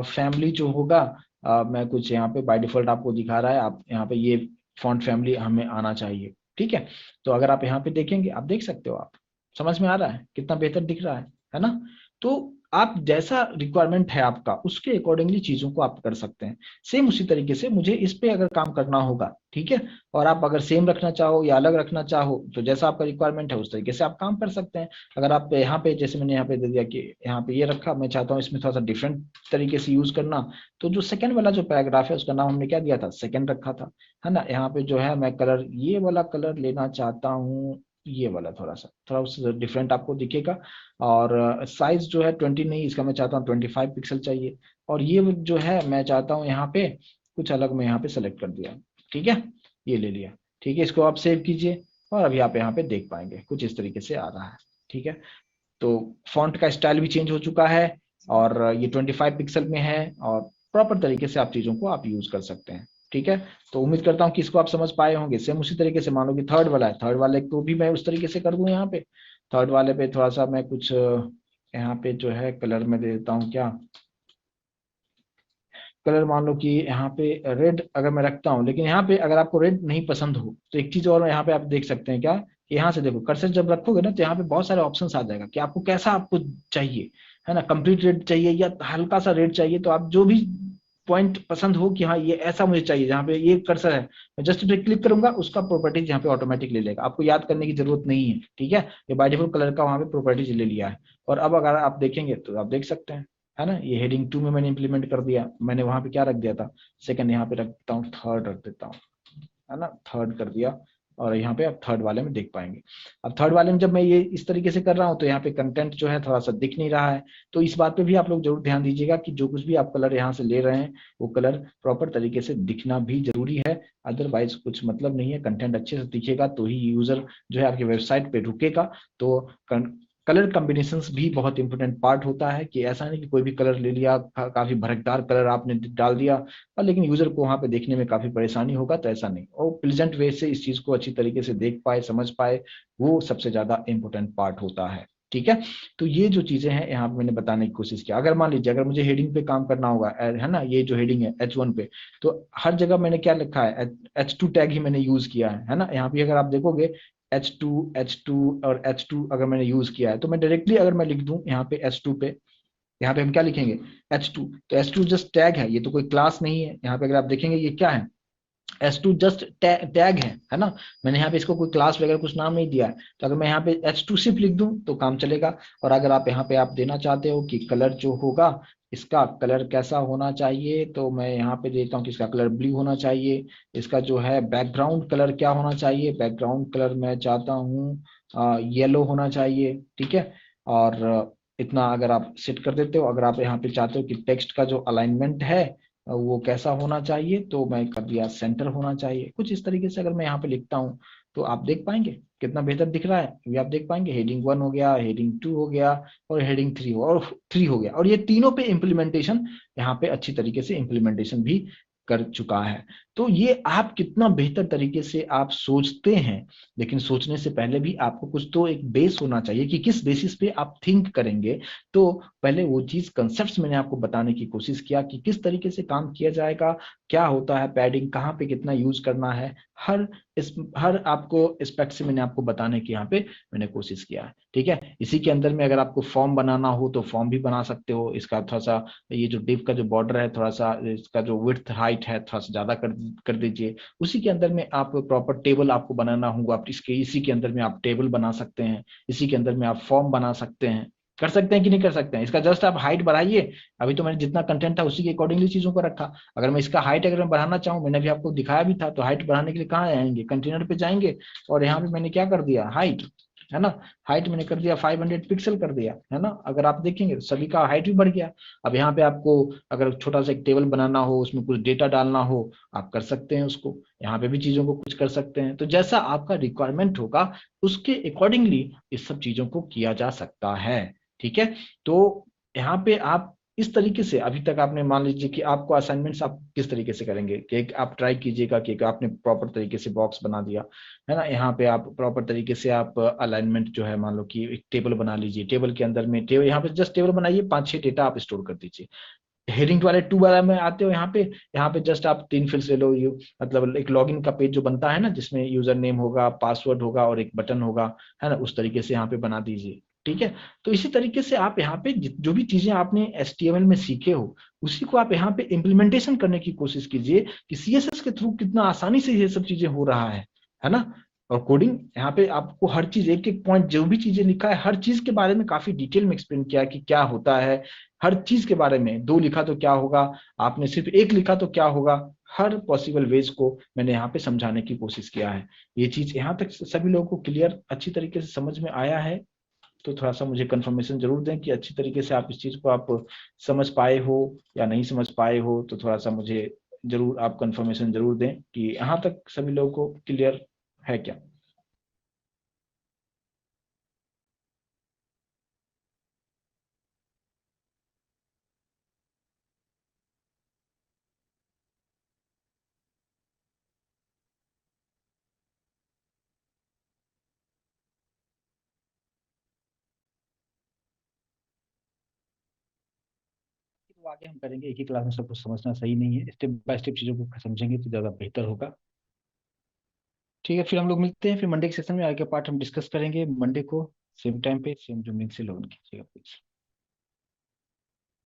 फैमिली जो होगा, मैं कुछ यहाँ पे बाय डिफॉल्ट आपको दिखा रहा है, आप यहाँ पे ये फॉन्ट फैमिली हमें आना चाहिए। ठीक है, तो अगर आप यहाँ पे देखेंगे, आप देख सकते हो, आप समझ में आ रहा है कितना बेहतर दिख रहा है ना। तो आप जैसा रिक्वायरमेंट है आपका, उसके अकॉर्डिंगली चीजों को आप कर सकते हैं। सेम उसी तरीके से मुझे इस पे अगर काम करना होगा, ठीक है, और आप अगर सेम रखना चाहो या अलग रखना चाहो, तो जैसा आपका रिक्वायरमेंट है उस तरीके से आप काम कर सकते हैं। अगर आप यहाँ पे, जैसे मैंने यहाँ पे दे दिया कि यहाँ पे ये रखा, मैं चाहता हूँ इसमें थोड़ा सा डिफरेंट तरीके से यूज करना, तो जो सेकंड वाला जो पैराग्राफ है उसका नाम हमने क्या दिया था, सेकंड रखा था, है ना। यहाँ पे जो है मैं कलर, ये वाला कलर लेना चाहता हूँ, ये वाला थोड़ा उससे डिफरेंट आपको दिखेगा। और साइज जो है 20 नहीं, इसका मैं चाहता हूँ 25 पिक्सल चाहिए। और ये जो है मैं चाहता हूँ यहाँ पे कुछ अलग, मैं यहाँ पे सेलेक्ट कर दिया। ठीक है, ये ले लिया। ठीक है, इसको आप सेव कीजिए, और अभी आप यहाँ पे देख पाएंगे कुछ इस तरीके से आ रहा है। ठीक है, तो फॉन्ट का स्टाइल भी चेंज हो चुका है, और ये 25 पिक्सल में है, और प्रॉपर तरीके से आप चीजों को आप यूज कर सकते हैं। ठीक है, तो उम्मीद करता हूँ कि इसको आप समझ पाए होंगे। सेम उसी तरीके से मान लो कि थर्ड वाला है, थर्ड वाले को भी मैं उस तरीके से कर दूं। यहाँ पे थर्ड वाले पे थोड़ा सा मैं कुछ यहाँ पे जो है कलर में दे देता हूँ क्या, कलर मान लो कि यहाँ पे रेड अगर मैं रखता हूँ, लेकिन यहाँ पे अगर आपको रेड नहीं पसंद हो, तो एक चीज और यहाँ पे आप देख सकते हैं क्या, कि यहाँ से देखो कर्सर जब रखोगे ना, तो यहाँ पे बहुत सारे ऑप्शंस आ जाएगा कि आपको कैसा आपको चाहिए, है ना, कंप्लीट रेड चाहिए या हल्का सा रेड चाहिए। तो आप जो भी पॉइंट पसंद हो कि हाँ ये ऐसा मुझे चाहिए, जहाँ पे ये कर्सर है, मैं जस्ट पे क्लिक करूंगा, उसका प्रॉपर्टीज यहाँ पे ऑटोमेटिक ले लेगा, आपको याद करने की जरूरत नहीं है। ठीक है, ये बाय डिफॉल्ट कलर का वहाँ पे प्रॉपर्टीज ले लिया है। और अब अगर आप देखेंगे तो आप देख सकते हैं, है ना, ये हेडिंग 2 में मैंने इंप्लीमेंट कर दिया। मैंने वहां पे क्या रख दिया था, सेकंड, यहाँ पे रखता हूँ थर्ड रख देता हूँ, है ना, थर्ड कर दिया। और यहाँ पे आप थर्ड वाले में देख पाएंगे। अब थर्ड वाले में जब मैं ये इस तरीके से कर रहा हूँ तो यहाँ पे कंटेंट जो है थोड़ा सा दिख नहीं रहा है। तो इस बात पे भी आप लोग जरूर ध्यान दीजिएगा कि जो कुछ भी आप कलर यहाँ से ले रहे हैं वो कलर प्रॉपर तरीके से दिखना भी जरूरी है। अदरवाइज कुछ मतलब नहीं है। कंटेंट अच्छे से दिखेगा तो ही यूजर जो है आपकी वेबसाइट पे रुकेगा। तो कलर कॉम्बिनेशंस भी बहुत इंपॉर्टेंट पार्ट होता है कि ऐसा नहीं कि कोई भी कलर ले लिया, काफी भड़कदार कलर आपने डाल दिया और लेकिन यूजर को वहां पे देखने में काफी परेशानी होगा। तो ऐसा नहीं, और प्लेजेंट वे से इस चीज को अच्छी तरीके से देख पाए, समझ पाए, वो सबसे ज्यादा इंपॉर्टेंट पार्ट होता है। ठीक है। तो ये जो चीजें हैं यहाँ पे मैंने बताने की कोशिश किया। अगर मान लीजिए अगर मुझे हेडिंग पे काम करना होगा, है ना, ये जो हेडिंग है H1 पे, तो हर जगह मैंने क्या लिखा है, H2 टैग ही मैंने यूज किया है ना। यहाँ पे अगर आप देखोगे H2 और H2 अगर मैंने यूज किया है तो मैं डायरेक्टली अगर मैं लिख दूं यहाँ पे H2 पे, यहाँ पे हम क्या लिखेंगे H2, तो H2 जस्ट टैग है, ये तो कोई क्लास नहीं है। यहाँ पे अगर आप देखेंगे ये क्या है, S2 जस्ट टैग है ना। मैंने यहाँ पे इसको कोई क्लास वगैरह कुछ नाम नहीं दिया है। तो अगर मैं यहाँ पे H2 सिर्फ लिख दूं तो काम चलेगा। और अगर आप यहाँ पे आप देना चाहते हो कि कलर जो होगा इसका कलर कैसा होना चाहिए, तो मैं यहाँ पे देता हूँ कि इसका कलर ब्लू होना चाहिए। इसका जो है बैकग्राउंड कलर क्या होना चाहिए, बैकग्राउंड कलर मैं चाहता हूँ येलो होना चाहिए। ठीक है। और इतना अगर आप सेट कर देते हो, अगर आप यहाँ पे चाहते हो कि टेक्स्ट का जो अलाइनमेंट है वो कैसा होना चाहिए, तो मैं कर दिया सेंटर होना चाहिए। कुछ इस तरीके से अगर मैं यहाँ पे लिखता हूँ तो आप देख पाएंगे कितना बेहतर दिख रहा है। ये आप देख पाएंगे हेडिंग 1 हो गया, हेडिंग 2 हो गया और हेडिंग 3 हो गया। और ये तीनों पे इम्प्लीमेंटेशन यहाँ पे अच्छी तरीके से इम्प्लीमेंटेशन भी कर चुका है। तो ये आप कितना बेहतर तरीके से आप सोचते हैं। लेकिन सोचने से पहले भी आपको कुछ तो एक बेस होना चाहिए कि किस बेसिस पे आप थिंक करेंगे। तो पहले वो चीज कंसेप्ट्स मैंने आपको बताने की कोशिश किया कि किस तरीके से काम किया जाएगा, क्या होता है पैडिंग, कहाँ पे कितना यूज करना है, हर हर आपको एस्पेक्ट से मैंने आपको बताने की यहाँ पे मैंने कोशिश किया है। ठीक है। इसी के अंदर में अगर आपको फॉर्म बनाना हो तो फॉर्म भी बना सकते हो। इसका थोड़ा सा ये जो डिव का जो बॉर्डर है, थोड़ा सा इसका जो विड्थ हाइट है थोड़ा सा ज्यादा कर दीजिए। उसी के अंदर में आप प्रॉपर टेबल आपको बनाना होगा, आप इसके इसी के अंदर में आप टेबल बना सकते हैं। इसी के अंदर में आप फॉर्म बना सकते हैं। कर सकते हैं कि नहीं कर सकते हैं, इसका जस्ट आप हाइट बढ़ाइए। अभी तो मैंने जितना कंटेंट था उसी के अकॉर्डिंगली चीजों को रखा। अगर मैं इसका हाइट अगर मैं बढ़ाना चाहूँ, मैंने भी आपको दिखाया भी था, तो हाइट बढ़ाने के लिए कहाँ आएंगे, कंटेनर पे जाएंगे और यहाँ पे मैंने क्या कर दिया हाइट, है ना, हाइट मैंने कर दिया 500 पिक्सल कर दिया, है ना। अगर आप देखेंगे सभी का हाइट भी बढ़ गया। अब यहाँ पे आपको अगर छोटा सा एक टेबल बनाना हो, उसमें कुछ डेटा डालना हो, आप कर सकते हैं उसको। यहाँ पे भी चीजों को कुछ कर सकते हैं। तो जैसा आपका रिक्वायरमेंट होगा उसके अकॉर्डिंगली इस सब चीजों को किया जा सकता है। ठीक है। तो यहाँ पे आप इस तरीके से अभी तक आपने मान लीजिए कि आपको असाइनमेंट्स आप किस तरीके से करेंगे कि एक आप ट्राई कीजिएगा कि एक आपने प्रॉपर तरीके से बॉक्स बना दिया, है ना। यहाँ पे आप प्रॉपर तरीके से आप अलाइनमेंट जो है, मान लो कि एक टेबल बना लीजिए। टेबल के अंदर में टेबल, यहाँ पे जस्ट टेबल बनाइए, 5-6 डेटा आप स्टोर कर दीजिए। हेडिंग वाले 2 वाला में आते हो, यहाँ पे जस्ट आप 3 फील्ड्स ले लो। यू मतलब एक लॉगिन का पेज जो बनता है ना, जिसमें यूजर नेम होगा, पासवर्ड होगा और एक बटन होगा, है ना, उस तरीके से यहाँ पे बना दीजिए। ठीक है। तो इसी तरीके से आप यहाँ पे जो भी चीजें आपने HTML में सीखे हो उसी को आप यहाँ पे इम्प्लीमेंटेशन करने की कोशिश कीजिए कि CSS के थ्रू कितना आसानी से ये सब चीजें हो रहा है ना। और कोडिंग यहाँ पे आपको हर चीज एक एक पॉइंट जो भी चीजें लिखा है हर चीज के बारे में काफी डिटेल में एक्सप्लेन किया कि क्या होता है। हर चीज के बारे में 2 लिखा तो क्या होगा, आपने सिर्फ 1 लिखा तो क्या होगा, हर पॉसिबल वेज को मैंने यहाँ पे समझाने की कोशिश किया है। ये चीज यहाँ तक सभी लोगों को क्लियर अच्छी तरीके से समझ में आया है। तो थोड़ा सा मुझे कंफर्मेशन जरूर दें कि अच्छी तरीके से आप इस चीज को आप समझ पाए हो या नहीं समझ पाए हो। तो थोड़ा सा मुझे जरूर आप कंफर्मेशन जरूर दें कि यहाँ तक सभी लोगों को क्लियर है क्या। तो आगे हम करेंगे, एक ही क्लास में सब कुछ समझना सही नहीं है, स्टेप बाय स्टेप चीजों को समझेंगे तो ज्यादा बेहतर होगा। ठीक है, फिर हम लोग मिलते हैं, फिर मंडे के सेशन में आगे का पार्ट हम डिस्कस करेंगे मंडे को, सेम टाइम पे सेम जो लिंक से लॉगिन कीजिएगा प्लीज।